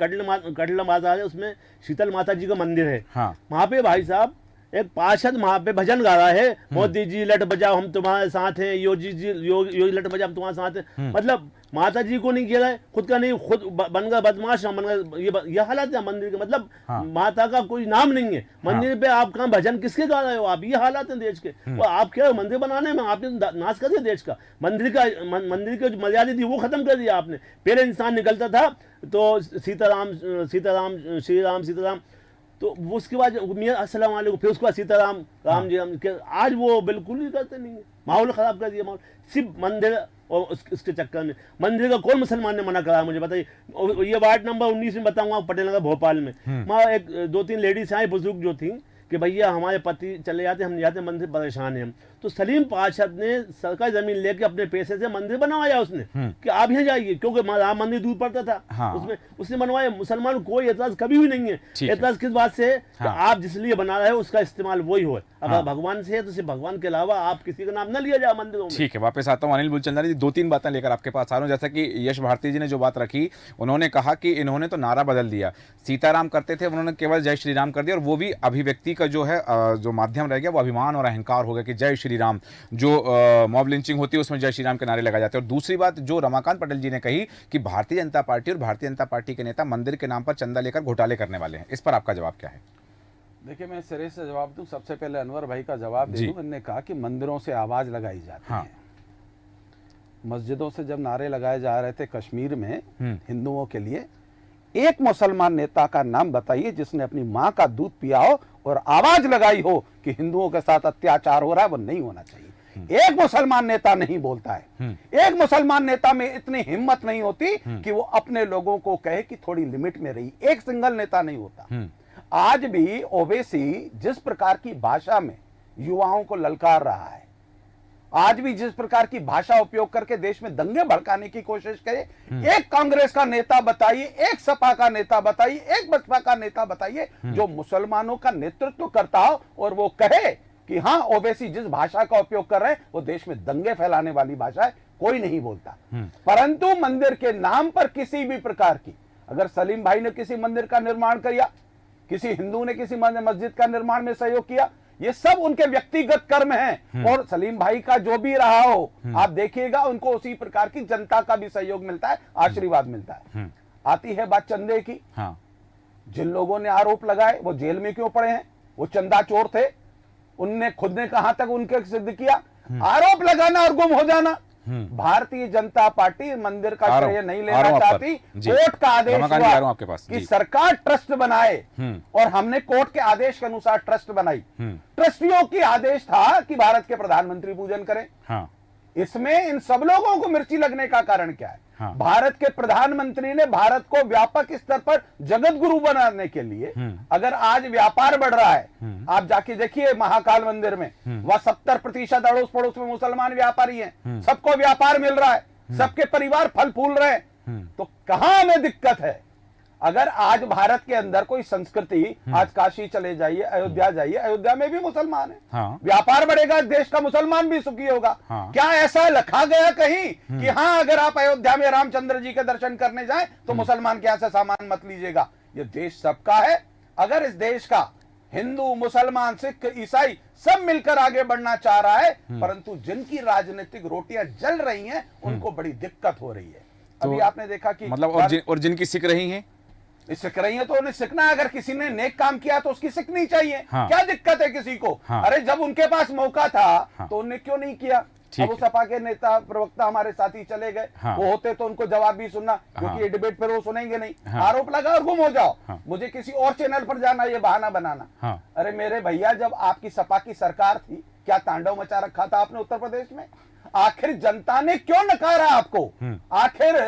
[SPEAKER 6] कटला माता है, उसमें शीतल माता जी का मंदिर है। वहाँ पे भाई साहब एक पार्षद वहां पे भजन गा रहा है, मोदी जी लट बजाओ हम तुम्हारे साथ हैं, योगी जी योगी लट बजाओ हम तुम्हारे साथ हैं। मतलब माता जी को नहीं किया है, खुद का नहीं, खुद बन गया बदमाश, बन गया। ये हालत है मंदिर के, मतलब माता का कोई नाम नहीं है मंदिर पे। आप कहाँ भजन किसके गा रहे हो आप? ये हालात है देश के। वो आप क्या मंदिर बनाने में आपने नाश कर दिया देश का। मंदिर की जो मर्यादा थी वो खत्म कर दिया आपने। पहले इंसान निकलता था तो सीताराम सीताराम श्री राम सीताराम, तो उसके बाद मियां अस्सलाम वालेकुम, फिर उसके बाद सीताराम राम जी राम। आज वो बिल्कुल ही करते नहीं है, माहौल खराब कर दिया। माहौल सिर्फ मंदिर और उसके चक्कर में। मंदिर का कौन मुसलमान ने मना करा मुझे बताइए। ये वार्ड नंबर 19 में बताऊंगा, पटेल नगर भोपाल में। वहाँ एक 2-3 लेडीज आई बुजुर्ग जो थी कि भैया हमारे पति चले जाते, हम जाते मंदिर, परेशान हैं हम। तो सलीम पार्षद ने सरकारी जमीन लेके अपने पैसे से मंदिर बनवाया उसने कि आप यहाँ जाइए, क्योंकि राम मंदिर दूर पड़ता था। उसमें उसने बनवाया। मुसलमान कोई एतराज कभी भी नहीं है। एतराज किस बात से? कि आप जिस लिए बना रहे हो उसका इस्तेमाल वही हो। अगर भगवान से है तो सिर्फ भगवान के अलावा आप किसी का नाम न लिया जाए मंदिरों में।
[SPEAKER 1] ठीक है, वापस आता हूँ अनिल मूलचंदानी जी, 2-3 बातें लेकर आपके पास आ रहा हूँ। जैसा कि यश भारती जी ने जो बात रखी, उन्होंने कहा कि इन्होंने तो नारा बदल दिया, सीताराम करते थे, उन्होंने केवल जय श्री राम कर दिया, और वो भी अभिव्यक्ति का जो है जो माध्यम रह गया वो अभिमान और अहंकार हो गया कि जय श्री राम। जो मॉब लिंचिंग होती है उसमें जय श्री राम के नारे लगाए जाते हैं। और दूसरी बात जो रमाकांत पटेल जी ने कही कि भारतीय जनता पार्टी और भारतीय जनता पार्टी के नेता मंदिर के नाम पर चंदा लेकर घोटाले करने वाले हैं, इस पर आपका जवाब क्या है?
[SPEAKER 4] देखिए, मैं सिरे से जवाब दूं। सबसे पहले अनवर भाई का जवाब दे दूं। उन्होंने कहा कि मंदिरों से आवाज लगाई जाती है। मस्जिदों से जब नारे लगाए जा रहे थे कश्मीर में हिंदुओं के लिए, एक मुसलमान नेता का नाम बताइए जिसने अपनी मां का दूध पिया हो और आवाज लगाई हो कि हिंदुओं के साथ अत्याचार हो रहा है। वो नहीं होना चाहिए। एक मुसलमान नेता नहीं बोलता है। एक मुसलमान नेता में इतनी हिम्मत नहीं होती कि वो अपने लोगों को कहे कि थोड़ी लिमिट में रही। एक सिंगल नेता नहीं होता। आज भी ओवैसी जिस प्रकार की भाषा में युवाओं को ललकार रहा है, आज भी जिस प्रकार की भाषा उपयोग करके देश में दंगे भड़काने की कोशिश करे, एक कांग्रेस का नेता बताइए, एक सपा का नेता बताइए, एक बसपा का नेता बताइए जो मुसलमानों का नेतृत्व करता हो और वो कहे कि हाँ ओवैसी जिस भाषा का उपयोग कर रहे हैं वो देश में दंगे फैलाने वाली भाषा है। कोई नहीं बोलता। परंतु मंदिर के नाम पर किसी भी प्रकार की, अगर सलीम भाई ने किसी मंदिर का निर्माण किया, किसी हिंदू ने किसी मस्जिद का निर्माण में सहयोग किया, ये सब उनके व्यक्तिगत कर्म हैं। और सलीम भाई का जो भी रहा हो, आप देखिएगा उनको उसी प्रकार की जनता का भी सहयोग मिलता है, आशीर्वाद मिलता है। आती है बात चंदे की। जिन लोगों ने आरोप लगाए वो जेल में क्यों पड़े हैं? वो चंदा चोर थे। उनने खुद ने कहां तक उनके सिद्ध किया? आरोप लगाना और गुम हो जाना। भारतीय जनता पार्टी मंदिर का श्रेय नहीं लेना चाहती। कोर्ट का आदेश हुआ कि सरकार ट्रस्ट बनाए और हमने कोर्ट के आदेश के अनुसार ट्रस्ट बनाई। ट्रस्टियों की आदेश था कि भारत के प्रधानमंत्री पूजन करें। इसमें इन सब लोगों को मिर्ची लगने का कारण क्या है? भारत के प्रधानमंत्री ने भारत को व्यापक स्तर पर जगत गुरु बनाने के लिए, अगर आज व्यापार बढ़ रहा है, आप जाके देखिए महाकाल मंदिर में, वह 70% अड़ोस पड़ोस में मुसलमान व्यापारी हैं। सबको व्यापार मिल रहा है, सबके परिवार फल फूल रहे हैं। तो कहां हमें दिक्कत है? अगर आज भारत के अंदर कोई संस्कृति, आज काशी चले जाइए, अयोध्या जाइए, अयोध्या में भी मुसलमान है। व्यापार बढ़ेगा, देश का मुसलमान भी सुखी होगा। क्या ऐसा लिखा गया कहीं कि हाँ अगर आप अयोध्या में रामचंद्र जी के दर्शन करने जाएं तो मुसलमान के यहां से सामान मत लीजिएगा? ये देश सबका है। अगर इस देश का हिंदू, मुसलमान, सिख, ईसाई सब मिलकर आगे बढ़ना चाह रहा है, परंतु जिनकी राजनीतिक रोटियां जल रही हैं उनको बड़ी दिक्कत हो रही है। अभी आपने देखा कि
[SPEAKER 1] मतलब और जिनकी सिक रही हैं,
[SPEAKER 4] सिक रही है तो उन्हें सिकना। अगर किसी ने नेक काम किया तो उसकी सिकनी चाहिए। क्या दिक्कत है किसी को? अरे जब उनके पास मौका था तो उन्हें क्यों नहीं किया? अब उस सपा के नेता प्रवक्ता हमारे साथी चले गए। वो होते तो उनको जवाब भी सुनना, क्योंकि ये डिबेट पर वो सुनेंगे नहीं। आरोप लगा और गुम हो जाओ। मुझे किसी और चैनल पर जाना, ये बहाना बनाना। अरे मेरे भैया, जब आपकी सपा की सरकार थी, क्या तांडव मचा रखा था आपने उत्तर प्रदेश में? आखिर जनता ने क्यों नकारा आपको? आखिर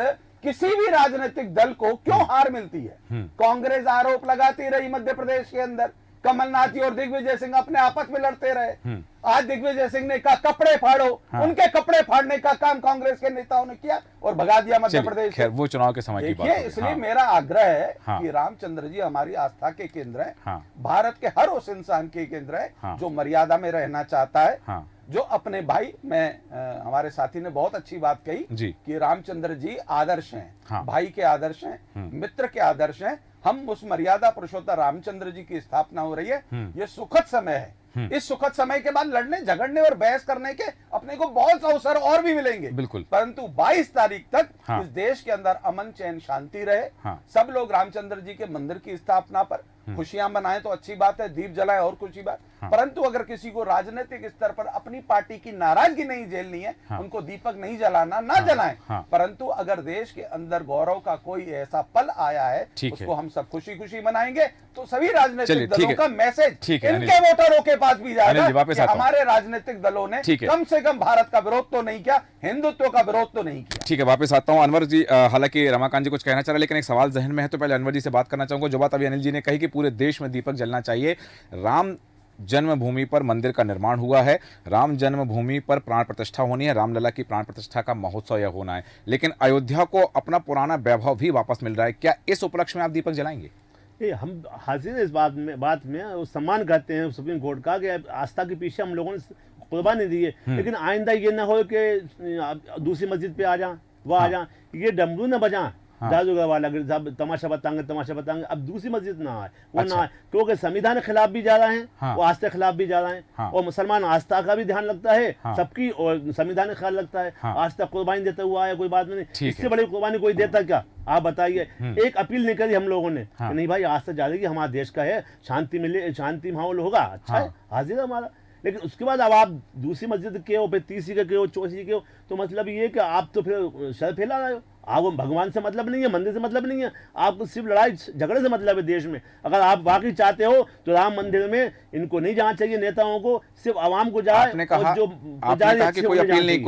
[SPEAKER 4] किसी भी राजनीतिक दल को क्यों हार मिलती है। कांग्रेस आरोप लगाती रही मध्य प्रदेश के अंदर, कमलनाथ जी और दिग्विजय सिंह अपने आपस में लड़ते रहे। आज दिग्विजय सिंह ने कहा कपड़े फाड़ो, उनके कपड़े फाड़ने का काम कांग्रेस के नेताओं ने किया और भगा दिया मध्य प्रदेश से।
[SPEAKER 1] वो चुनाव के समय की बात है।
[SPEAKER 4] इसलिए मेरा आग्रह है कि रामचंद्र जी हमारी आस्था के केंद्र है, भारत के हर उस इंसान के केंद्र है जो मर्यादा में रहना चाहता है, जो अपने भाई हमारे साथी ने बहुत अच्छी बात कही कि रामचंद्र जी आदर्श हैं, भाई के आदर्श हैं, मित्र के आदर्श हैं। हम उस मर्यादा पुरुषोत्तम रामचंद्र जी की स्थापना हो रही है, ये सुखद समय है। इस सुखद समय के बाद लड़ने झगड़ने और बहस करने के अपने को बहुत अवसर और भी मिलेंगे,
[SPEAKER 1] बिल्कुल।
[SPEAKER 4] परंतु 22 तारीख तक इस देश के अंदर अमन चैन शांति रहे। सब लोग रामचंद्र जी के मंदिर की स्थापना पर खुशियां मनाएं तो अच्छी बात है, दीप जलाएं और खुशी बात, परंतु अगर किसी को राजनीतिक स्तर पर अपनी पार्टी की नाराजगी नहीं झेलनी है, उनको दीपक नहीं जलाना, ना जलाएं। परंतु अगर देश के अंदर गौरव का कोई ऐसा पल आया है, उसको हम सब खुशी खुशी मनाएंगे, तो सभी राजनीतिक दलों का मैसेज इनके वोटरों के पास भी जाएगा कि हमारे राजनीतिक दलों ने कम से कम भारत का विरोध तो नहीं किया, हिंदुत्व का विरोध तो नहीं किया।
[SPEAKER 1] ठीक है, वापस आता हूं अनवर जी। हालांकि रमाकांत जी कुछ कहना चाह रहे, लेकिन एक सवाल जहन में है, तो पहले अनवर जी से बात करना चाहूंगा। जो बात अभी अनिल जी ने कही कि पूरे देश में दीपक जलना चाहिए। राम जन्मभूमि पर मंदिर का निर्माण हुआ है, राम जन्मभूमि पर प्राण प्रतिष्ठा होनी है, रामलला की प्राण प्रतिष्ठा का महोत्सव यह होना है, लेकिन अयोध्या को अपना पुराना वैभव भी वापस मिल रहा है। क्या इस उपलक्ष्य में आप दीपक जलाएंगे?
[SPEAKER 6] हम हाजिर हैं इस बात में सम्मान करते हैं सुप्रीम कोर्ट का कि आस्था के पीछे हम लोगों ने कुर्बानी दी है, लेकिन आइंदा ये ना हो कि दूसरी मस्जिद पे आ जा, वह आ जा, ये डमरू न बजा जादूगर वाला तमाशा बताएंगे, अब दूसरी मस्जिद ना आए, वो ना आए, क्योंकि संविधान के खिलाफ भी जा रहे हैं, वो आस्था के खिलाफ भी जा रहे हैं, और मुसलमान आस्था का भी ध्यान रखता है सबकी, और संविधान का ख्याल रखता है। आस्था कुर्बानी देता हुआ है, कोई बात नहीं, इससे बड़ी कुर्बानी कोई देता क्या? आप बताइए। एक अपील नहीं करी हम लोगों ने कि नहीं भाई आस्था जाएगी, हमारा देश का है, शांति मिले, शांति माहौल होगा, अच्छा है, हाजिर है हमारा। लेकिन उसके बाद अब आप दूसरी मस्जिद के हो, फिर तीसरी के हो, चौथी के हो, तो मतलब ये कि आप तो फिर शर फैला रहे हो। आपको भगवान से मतलब नहीं है, मंदिर से मतलब नहीं है, आपको सिर्फ लड़ाई झगड़े से मतलब है देश में। अगर आप वाकई चाहते हो तो राम मंदिर में इनको नहीं जाना चाहिए, नेताओं को, सिर्फ आवाम को जाए।
[SPEAKER 1] आपने कहा कि कोई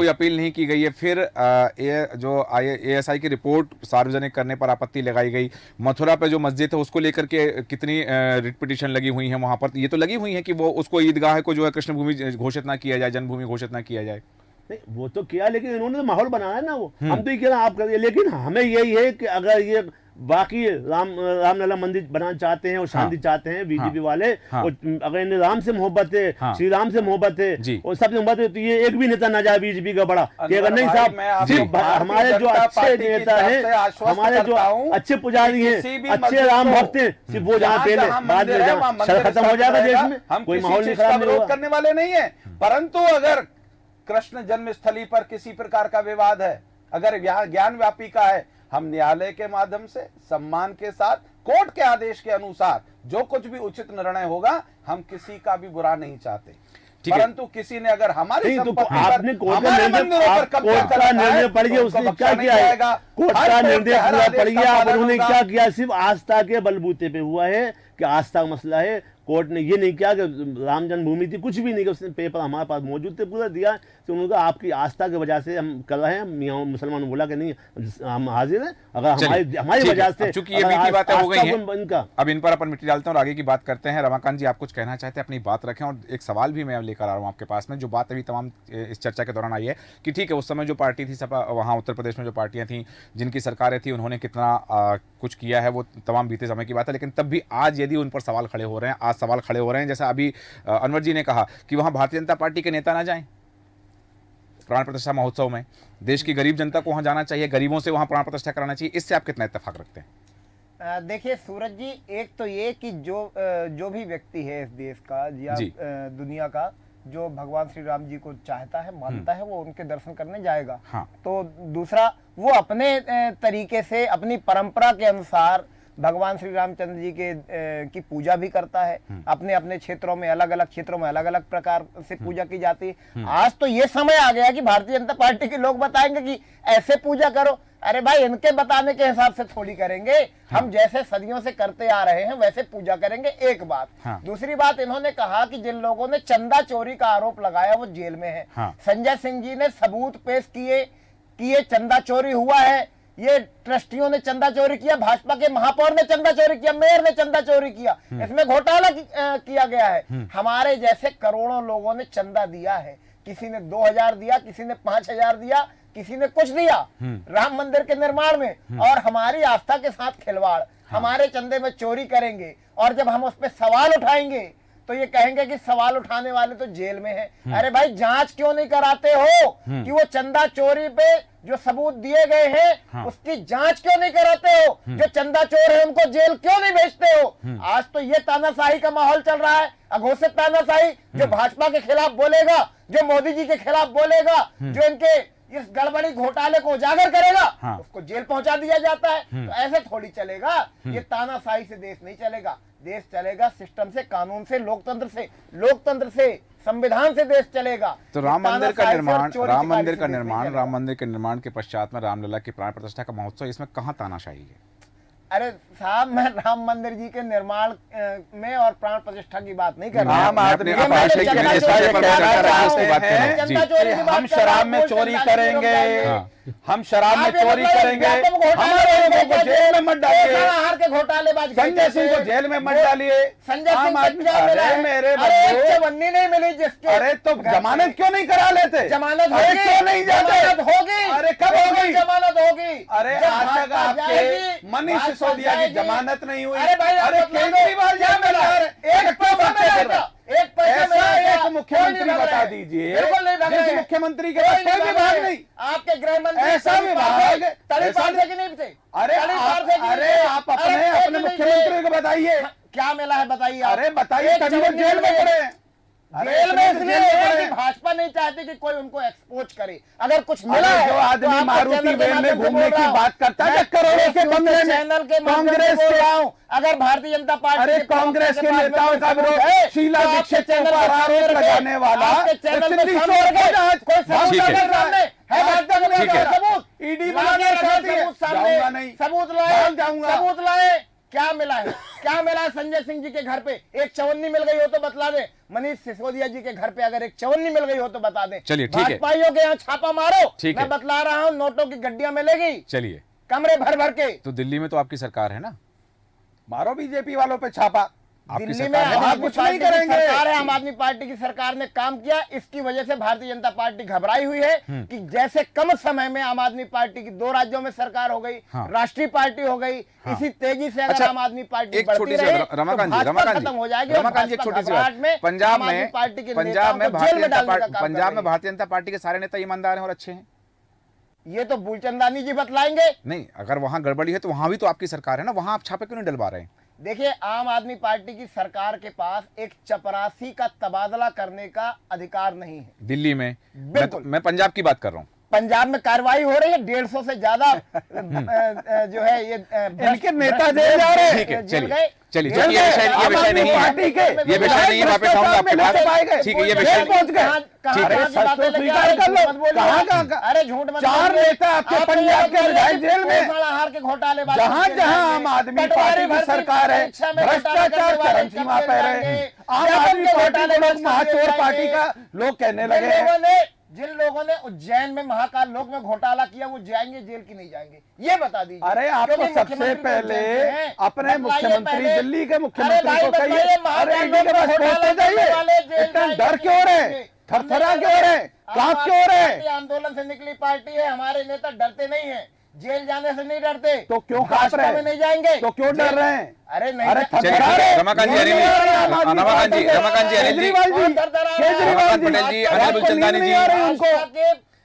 [SPEAKER 1] अपील नहीं की गई है। फिर ASI की रिपोर्ट सार्वजनिक करने पर आपत्ति लगाई गई। मथुरा पे जो मस्जिद है उसको लेकर के कितनी रिट पिटीशन लगी हुई है वहां पर, ये तो लगी हुई है कि वो उसको ईदगाह को जो है कृष्ण भूमि घोषित ना किया जाए, जन्मभूमि घोषित ना किया जाए।
[SPEAKER 6] नहीं वो तो किया, लेकिन इन्होंने तो माहौल बनाया ना, वो हम तो ये कह रहे हैं आप करिए, लेकिन हमें यही है कि अगर ये बाकी रामलला मंदिर बनाना चाहते हैं और शांति चाहते हैं बीजेपी वाले, और अगर इन्हें राम से मोहब्बत है, श्री राम से मोहब्बत है और सबसे मोहब्बत है, तो ये एक भी नेता ना जाए बीजेपी का बड़ा कि अगर नहीं साहब, सिर्फ हमारे जो अच्छे नेता हैं, हमारे जो अच्छे पुजारी हैं, अच्छे राम भक्त हैं, सिर्फ वो जहाँ पहले, बाद में जहाँ शर खत्म हो जाएगा देश में, कोई माहौल नहीं खराब नहीं
[SPEAKER 4] करने वाले नहीं है। परंतु अगर कृष्ण जन्मस्थली पर किसी प्रकार का विवाद है, अगर ज्ञान व्यापी का है, हम न्यायालय के माध्यम से सम्मान के साथ कोर्ट के आदेश के अनुसार जो कुछ भी उचित निर्णय होगा, हम किसी का भी बुरा नहीं चाहते, परंतु किसी ने अगर हमारी
[SPEAKER 6] संपत्ति पर हमारे मंदिरों पर कब्जा करा निर्णय पड़ गया, उसने क्या किया है? कोर्ट का निर्देश पूरा पड़ गया, उन्होंने क्या किया? सिर्फ आस्था के बलबूते पे हुआ है कि आस्था का मसला है। कोर्ट ने ये नहीं किया कि राम जन्मभूमि थी, कुछ भी नहीं किया, उसने पेपर हमारे पास मौजूद थे, पूरा दिया। तो उन्होंने कहा आपकी आस्था की वजह से हम कर रहे हैं, मियाँ मुसलमान बोला कि नहीं हम हाजिर हैं, अगर हमारी वजह से,
[SPEAKER 1] चूंकि ये मीठी बातें हो गई हैं, अब इन पर अपन मिट्टी डालते हैं और आगे की बात करते हैं। रमाकांत जी, आप कुछ कहना चाहते हैं, अपनी बात रखें, और एक सवाल भी मैं लेकर आ रहा हूँ आपके पास में, जो बात अभी तमाम इस चर्चा के दौरान आई है कि ठीक है उस समय जो पार्टी थी सपा, वहाँ उत्तर प्रदेश में जो पार्टियां थी, जिनकी सरकारें थी, उन्होंने कितना कुछ किया है, वो तमाम बीते समय की बात है, लेकिन तब भी आज यदि उन पर सवाल खड़े हो रहे हैं, आज सवाल खड़े हो रहे हैं, जैसा अभी अनवर जी ने कहा कि वहां भारतीय जनता पार्टी के नेता ना जाएं प्राण प्रतिष्ठा महोत्सव में, देश की गरीब जनता को वहां जाना चाहिए, गरीबों से वहां प्राण प्रतिष्ठा कराना चाहिए, इससे आप कितना इत्तेफाक रखते हैं?
[SPEAKER 7] देखिए सूरज जी, एक तो ये कि जो भी व्यक्ति है इस देश का या दुनिया का जो भगवान श्री राम जी को चाहता है, मानता है, वो उनके दर्शन करने जाएगा। तो दूसरा, वो अपने तरीके से अपनी परंपरा के अनुसार भगवान श्री रामचंद्र जी की पूजा भी करता है। अपने अपने क्षेत्रों में अलग अलग प्रकार से पूजा की जाती है। आज तो ये समय आ गया कि भारतीय जनता पार्टी के लोग बताएंगे कि ऐसे पूजा करो। अरे भाई, इनके बताने के हिसाब से थोड़ी करेंगे, हम जैसे सदियों से करते आ रहे हैं वैसे पूजा करेंगे। एक बात। दूसरी बात, इन्होंने कहा कि जिन लोगों ने चंदा चोरी का आरोप लगाया वो जेल में है। संजय सिंह जी ने सबूत पेश किए कि ये चंदा चोरी हुआ है, ये ट्रस्टियों ने चंदा चोरी किया, भाजपा के महापौर ने चंदा चोरी किया, मेयर ने चंदा चोरी किया, इसमें घोटाला किया गया है। हमारे जैसे करोड़ों लोगों ने चंदा दिया है, किसी ने 2000 दिया, किसी ने 5000 दिया, किसी ने कुछ दिया राम मंदिर के निर्माण में, और हमारी आस्था के साथ खिलवाड़, हमारे चंदे में चोरी करेंगे, और जब हम उस पर सवाल उठाएंगे तो ये कहेंगे कि सवाल उठाने वाले तो जेल में हैं। अरे भाई जांच क्यों नहीं कराते हो कि वो चंदा चोरी पे जो सबूत दिए गए हैं उसकी जांच क्यों नहीं कराते हो? जो चंदा चोर है उनको जेल क्यों नहीं भेजते हो? आज तो ये तानाशाही का माहौल चल रहा है, अघोषित तानाशाही। जो भाजपा के खिलाफ बोलेगा, जो मोदी जी के खिलाफ बोलेगा, जो इनके इस गड़बड़ी घोटाले को उजागर करेगा, उसको जेल पहुंचा दिया जाता है। तो ऐसे थोड़ी चलेगा, ये तानाशाही से देश नहीं चलेगा। देश चलेगा सिस्टम से, कानून से, लोकतंत्र से, संविधान से देश चलेगा।
[SPEAKER 1] तो राम मंदिर के निर्माण के पश्चात में रामलला की प्राण प्रतिष्ठा का महोत्सव, इसमें कहाँ तानाशाही है?
[SPEAKER 7] अरे साहब, मैं राम मंदिर जी के निर्माण में और प्राण प्रतिष्ठा की बात नहीं कर रहा।
[SPEAKER 4] हम शराब में चोरी करेंगे, हम शराब में चोरी करेंगे, हमारे लोगों को जेल में मत डालिए,
[SPEAKER 7] आहार के घोटालेबाज
[SPEAKER 4] संजय सिंह को जेल में मत डालिए।
[SPEAKER 7] संजय सिंह मेरे चवन्नी नहीं मिली जिसके,
[SPEAKER 4] अरे तो जमानत क्यों नहीं करा लेते?
[SPEAKER 7] जमानत
[SPEAKER 4] क्यों नहीं जाते?
[SPEAKER 7] होगी।
[SPEAKER 4] अरे कब होगी
[SPEAKER 7] जमानत? होगी।
[SPEAKER 4] अरे आज तक आपके मनीष सिसोदिया की जमानत नहीं हुई।
[SPEAKER 7] अरे भाई,
[SPEAKER 4] अरे केजरीवाल क्या मिला? एक मुख्यमंत्री बता दीजिए, जिस मुख्यमंत्री के पास कोई विभाग नहीं।
[SPEAKER 7] आपके गृह मंत्री
[SPEAKER 4] ऐसा विभाग
[SPEAKER 7] तलीपार थे कि नहीं थे?
[SPEAKER 4] अरे आप अपने मुख्यमंत्री को बताइए
[SPEAKER 7] क्या मिला है, बताइए।
[SPEAKER 4] अरे बताइए, तभी वो जेल में पड़े हैं।
[SPEAKER 7] जेल में इसलिए है कि भाजपा नहीं चाहती कि कोई उनको एक्सपोज करे। अगर कुछ मिला है,
[SPEAKER 4] जो आदमी मारुति वैन में घूमने की बात करता है, करोड़ों के बंगले में,
[SPEAKER 7] चैनल के कांग्रेस के, अगर भारतीय जनता पार्टी,
[SPEAKER 4] अरे कांग्रेस के नेताओं का विरोध है, शीला दीक्षित चैनल पर आरोप लगाने वाला ईडी
[SPEAKER 7] सबूत लाए। क्या मिला है? क्या मिला है? संजय सिंह जी के घर पे एक चवन्नी मिल गई हो तो बतला दे। मनीष सिसोदिया जी के घर पे अगर एक चवन्नी मिल गई हो तो बता दे।
[SPEAKER 1] चलिए ठीक है,
[SPEAKER 7] भाजपाइयों के यहाँ छापा मारो,
[SPEAKER 1] ठीक
[SPEAKER 7] मैं
[SPEAKER 1] है,
[SPEAKER 7] बतला रहा हूँ, नोटों की गड्डियां मिलेगी,
[SPEAKER 1] चलिए
[SPEAKER 7] कमरे भर भर के।
[SPEAKER 1] तो दिल्ली में तो आपकी सरकार है ना,
[SPEAKER 4] मारो बीजेपी वालों पे छापा।
[SPEAKER 7] दिल्ली में कुछ नहीं करेंगे। आम आदमी पार्टी की सरकार ने काम किया, इसकी वजह से भारतीय जनता पार्टी घबराई हुई है कि जैसे कम समय में आम आदमी पार्टी की 2 राज्यों में सरकार हो गई, राष्ट्रीय पार्टी हो गई, इसी तेजी से अगर आम आदमी पार्टी बढ़ती रही तो भाजपा खत्म हो जाएगी।
[SPEAKER 1] रमाकांत, एक छोटी सी बात, पंजाब में भारतीय जनता पार्टी के सारे नेता ईमानदार हैं और अच्छे हैं,
[SPEAKER 7] ये तो मूलचंदानी जी बतलाएंगे।
[SPEAKER 1] नहीं, अगर वहां गड़बड़ी है तो वहां भी तो आपकी सरकार है ना, वहां आप छापे क्यों नहीं डलवा रहे हैं?
[SPEAKER 7] देखिए, आम आदमी पार्टी की सरकार के पास एक चपरासी का तबादला करने का अधिकार नहीं है
[SPEAKER 1] दिल्ली में।
[SPEAKER 7] बिल्कुल।
[SPEAKER 1] मैं पंजाब की बात कर रहा हूँ।
[SPEAKER 7] पंजाब में कार्रवाई हो रही है, 150 से ज्यादा जो है ये
[SPEAKER 4] इनके नेता जेल जा रहे हैं।
[SPEAKER 1] ठीक है, चलिए चलिए, ये विषय नहीं है, ये विषय नहीं है, वापस आऊंगा आपके पास। ठीक है, ये विषय
[SPEAKER 4] पहुंच गए।
[SPEAKER 7] अरे झूठ मत,
[SPEAKER 4] 4 नेता आपके पंजाब के विधायक जेल में।
[SPEAKER 7] आहार के घोटाले,
[SPEAKER 4] जहां आम आदमी पार्टी की सरकार है, भ्रष्टाचार चरम सीमा पर है। आम आदमी पार्टी को लोग महाचोर पार्टी का लोग कहने लगे।
[SPEAKER 7] जिन लोगों ने उज्जैन में महाकाल लोक में घोटाला किया वो जाएंगे जेल की नहीं जाएंगे, ये बता दीजिए।
[SPEAKER 4] अरे आपको सबसे पहले अपने मुख्यमंत्री, दिल्ली के मुख्यमंत्री को कहिए, अरे ईडी के पास पहुंचना चाहिए। इतना डर क्यों रहे, थरथरा क्यों रहे, कांप क्यों रहे?
[SPEAKER 7] आंदोलन से निकली पार्टी है, हमारे नेता डरते नहीं है, जेल जाने से नहीं डरते।
[SPEAKER 4] तो क्यों कांप रहे हैं?
[SPEAKER 7] नहीं जाएंगे तो
[SPEAKER 4] क्यों डर रहे हैं?
[SPEAKER 7] अरे नहीं,
[SPEAKER 1] रमाकांत जी, अनिल मूलचंदानी जी,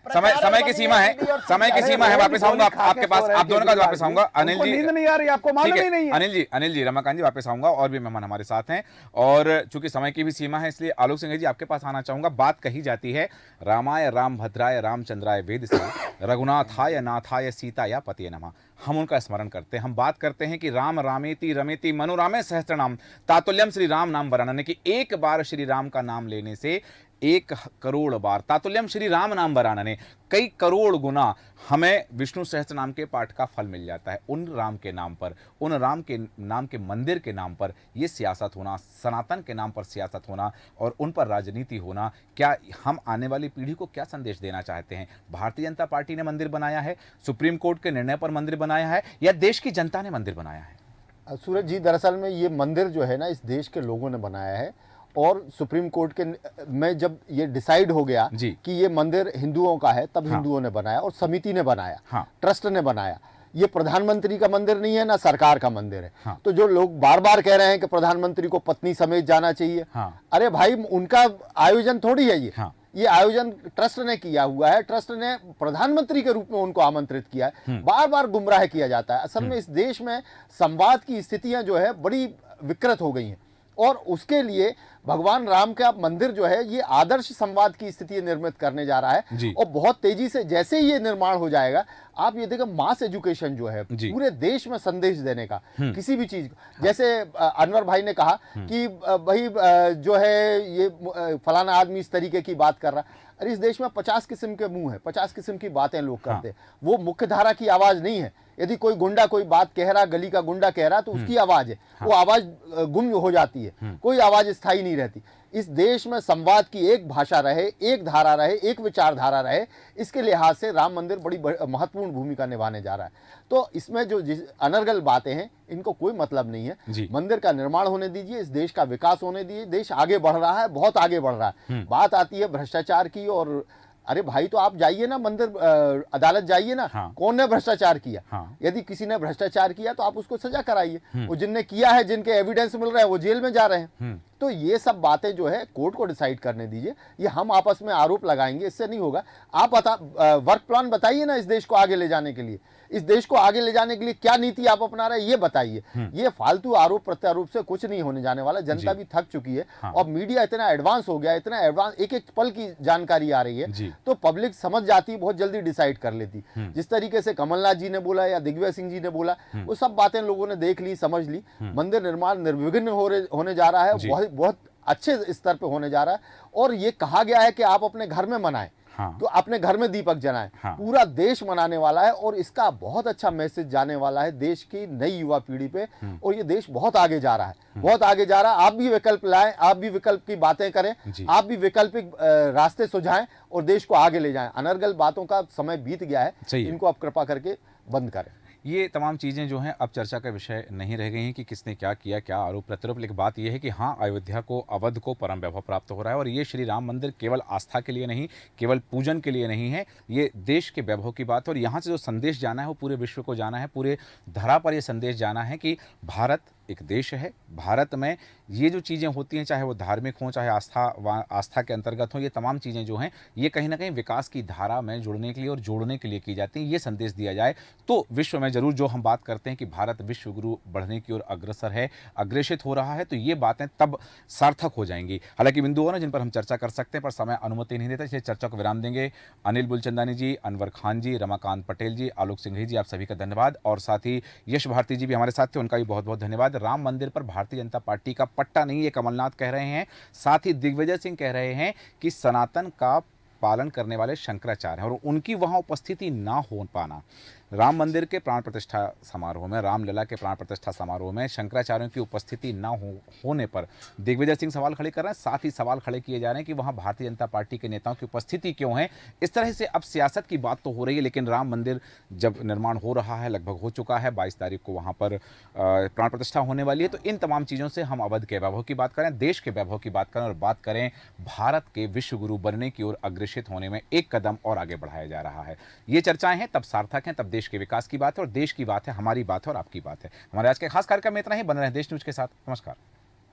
[SPEAKER 1] समय की सीमा है, समय की सीमा है, वापस आऊंगा आपके पास, आप दोनों का वापस आऊंगा। अनिल जी,
[SPEAKER 4] नींद नहीं आ रही, आपको मालूम ही नहीं है।
[SPEAKER 1] अनिल जी, रमाकांत जी वापस आऊंगा, और भी मेहमान हमारे साथ हैं, और चूंकि समय की भी सीमा है इसलिए आलोक सिंह जी आपके पास आना चाहूंगा। बात कही जाती है, रामाय राम भद्राय रामचंद्राय वेद से रघुनाथाय नाथाय सीताया पतिये नमः। हम उनका स्मरण करते हैं, हम बात करते हैं कि राम रामेति रमेति मनोरामे सहस्त्र नाम तातुल्यम श्री राम नाम वरानने, की एक बार श्री राम का नाम लेने से 1 करोड़ बार तातुल्यम श्री राम नाम वरानने, कई करोड़ गुना हमें विष्णु सहस्त्र नाम के पाठ का फल मिल जाता है। उन राम के नाम पर, उन राम के नाम के मंदिर के नाम पर ये सियासत होना, सनातन के नाम पर सियासत होना और उन पर राजनीति होना, क्या हम आने वाली पीढ़ी को क्या संदेश देना चाहते हैं? भारतीय जनता पार्टी ने मंदिर बनाया है, सुप्रीम कोर्ट के निर्णय पर मंदिर बनाया है, या देश की जनता ने मंदिर बनाया है?
[SPEAKER 8] सूरज जी, दरअसल में ये मंदिर जो है ना, इस देश के लोगों ने बनाया है। और सुप्रीम कोर्ट के में जब ये डिसाइड हो गया कि ये मंदिर हिंदुओं का है, तब हिंदुओं ने बनाया और समिति ने बनाया, ट्रस्ट ने बनाया। ये प्रधानमंत्री का मंदिर नहीं है, ना सरकार का मंदिर है। तो जो लोग बार बार कह रहे हैं कि प्रधानमंत्री को पत्नी समेत जाना चाहिए, अरे भाई, उनका आयोजन थोड़ी है ये आयोजन ट्रस्ट ने किया हुआ है। ट्रस्ट ने प्रधानमंत्री के रूप में उनको आमंत्रित किया है। बार बार गुमराह किया जाता है। असल में इस देश में संवाद की स्थितियां जो है बड़ी विकृत हो गई हैं, और उसके लिए भगवान राम का मंदिर जो है ये आदर्श संवाद की स्थिति निर्मित करने जा रहा है। और बहुत तेजी से जैसे ही ये निर्माण हो जाएगा, आप ये देखो, मास एजुकेशन जो है पूरे देश में संदेश देने का, किसी भी चीज, जैसे अनवर भाई ने कहा कि भाई जो है ये फलाना आदमी इस तरीके की बात कर रहा है। अरे इस देश में 50 किस्म के मुंह है, 50 किस्म की बातें लोग करते हैं। वो मुख्य धारा की आवाज नहीं है। यदि कोई गुंडा कोई बात कह रहा, गली का गुंडा कह रहा, तो उसकी आवाज है, वो आवाज गुम हो जाती है, कोई आवाज स्थायी नहीं रहती। इस देश में संवाद की एक भाषा रहे, एक धारा रहे, एक विचारधारा रहे, इसके लिहाज से राम मंदिर बड़ी महत्वपूर्ण भूमिका निभाने जा रहा है। तो इसमें जो अनर्गल बातें हैं, इनको कोई मतलब नहीं है। मंदिर का निर्माण होने दीजिए, इस देश का विकास होने दीजिए। देश आगे बढ़ रहा है, बहुत आगे बढ़ रहा है। बात आती है भ्रष्टाचार की, और अरे भाई, तो आप जाइए ना मंदिर, अदालत जाइए ना, कौन ने भ्रष्टाचार किया? यदि किसी ने भ्रष्टाचार किया तो आप उसको सजा कराइए। वो जिनने किया है, जिनके एविडेंस मिल रहे हैं, वो जेल में जा रहे हैं। तो ये सब बातें जो है कोर्ट को डिसाइड करने दीजिए। ये हम आपस में आरोप लगाएंगे, इससे नहीं होगा। आप वर्क प्लान बताइए ना इस देश को आगे ले जाने के लिए। इस देश को आगे ले जाने के लिए क्या नीति आप अपना रहे हैं, ये बताइए। ये फालतू आरोप प्रत्यारोप से कुछ नहीं होने जाने वाला। जनता भी थक चुकी है, और मीडिया इतना एडवांस हो गया, इतना एडवांस, एक एक पल की जानकारी आ रही है, तो पब्लिक समझ जाती है, बहुत जल्दी डिसाइड कर लेती। जिस तरीके से कमलनाथ जी ने बोला या दिग्विजय सिंह जी ने बोला, वो सब बातें लोगों ने देख ली, समझ ली। मंदिर निर्माण निर्विघ्न होने जा रहा है, बहुत अच्छे स्तर पे होने जा रहा है। और ये कहा गया है कि आप अपने घर में मनाएं, तो अपने घर में दीपक जलाएं। पूरा देश मनाने वाला है, और इसका बहुत अच्छा मैसेज जाने वाला है देश की नई युवा पीढ़ी पे। और ये देश बहुत आगे जा रहा है, बहुत आगे जा रहा है। आप भी विकल्प लाएं, आप भी विकल्प की बातें करें, आप भी वैकल्पिक रास्ते सुझाएं और देश को आगे ले जाएं। अनर्गल बातों का समय बीत गया है, इनको आप कृपा करके बंद करें।
[SPEAKER 1] ये तमाम चीज़ें जो हैं अब चर्चा का विषय नहीं रह गई हैं कि किसने क्या किया, क्या आरोप प्रत्यारोप। लेकिन बात यह है कि हाँ, अयोध्या को, अवध को परम वैभव प्राप्त हो रहा है, और ये श्री राम मंदिर केवल आस्था के लिए नहीं, केवल पूजन के लिए नहीं है, ये देश के वैभव की बात है। और यहाँ से जो संदेश जाना है वो पूरे विश्व को जाना है, पूरे धरा पर ये संदेश जाना है कि भारत एक देश है। भारत में ये जो चीज़ें होती हैं, चाहे वो धार्मिक हों, चाहे आस्था के अंतर्गत हों, ये तमाम चीज़ें जो हैं, ये कहीं ना कहीं विकास की धारा में जुड़ने के लिए और जोड़ने के लिए की जाती हैं। ये संदेश दिया जाए तो विश्व में ज़रूर, जो हम बात करते हैं कि भारत विश्व गुरु बढ़ने की ओर अग्रसर है, अग्रेसित हो रहा है, तो ये बातें तब सार्थक हो जाएंगी। हालांकि बिंदु हो ना जिन पर हम चर्चा कर सकते हैं, पर समय अनुमति नहीं देता, इसलिए चर्चा को विराम देंगे। अनिल बुलचंदानी जी, अनवर खान जी, रमाकांत पटेल जी, आलोक सिंघी जी, आप सभी का धन्यवाद। और साथ ही यश भारती जी भी हमारे साथ थे, उनका भी बहुत बहुत धन्यवाद। राम मंदिर पर भारतीय जनता पार्टी का पट्टा नहीं, ये कमलनाथ कह रहे हैं, साथ ही दिग्विजय सिंह कह रहे हैं कि सनातन का पालन करने वाले शंकराचार्य हैं, और उनकी वहां उपस्थिति ना हो पाना, राम मंदिर के प्राण प्रतिष्ठा समारोह में, रामलला के प्राण प्रतिष्ठा समारोह में शंकराचार्यों की उपस्थिति ना होने पर दिग्विजय सिंह सवाल खड़े कर रहे हैं। साथ ही सवाल खड़े किए जा रहे हैं कि वहां भारतीय जनता पार्टी के नेताओं की उपस्थिति क्यों है। इस तरह से अब सियासत की बात तो हो रही है, लेकिन राम मंदिर जब निर्माण हो रहा है, लगभग हो चुका है, 22 तारीख को वहां पर प्राण प्रतिष्ठा होने वाली है। तो इन तमाम चीज़ों से हम अवध के वैभव की बात करें, देश के वैभव की बात करें, और बात करें भारत के विश्व गुरु बनने की ओर अग्रसित होने में एक कदम और आगे बढ़ाया जा रहा है। ये चर्चाएं हैं तब सार्थक हैं, तब देश के विकास की बात है, और देश की बात है, हमारी बात है और आपकी बात है। हमारे आज के खास कार्यक्रम में इतना ही। बन रहे हैं देश न्यूज के साथ। नमस्कार।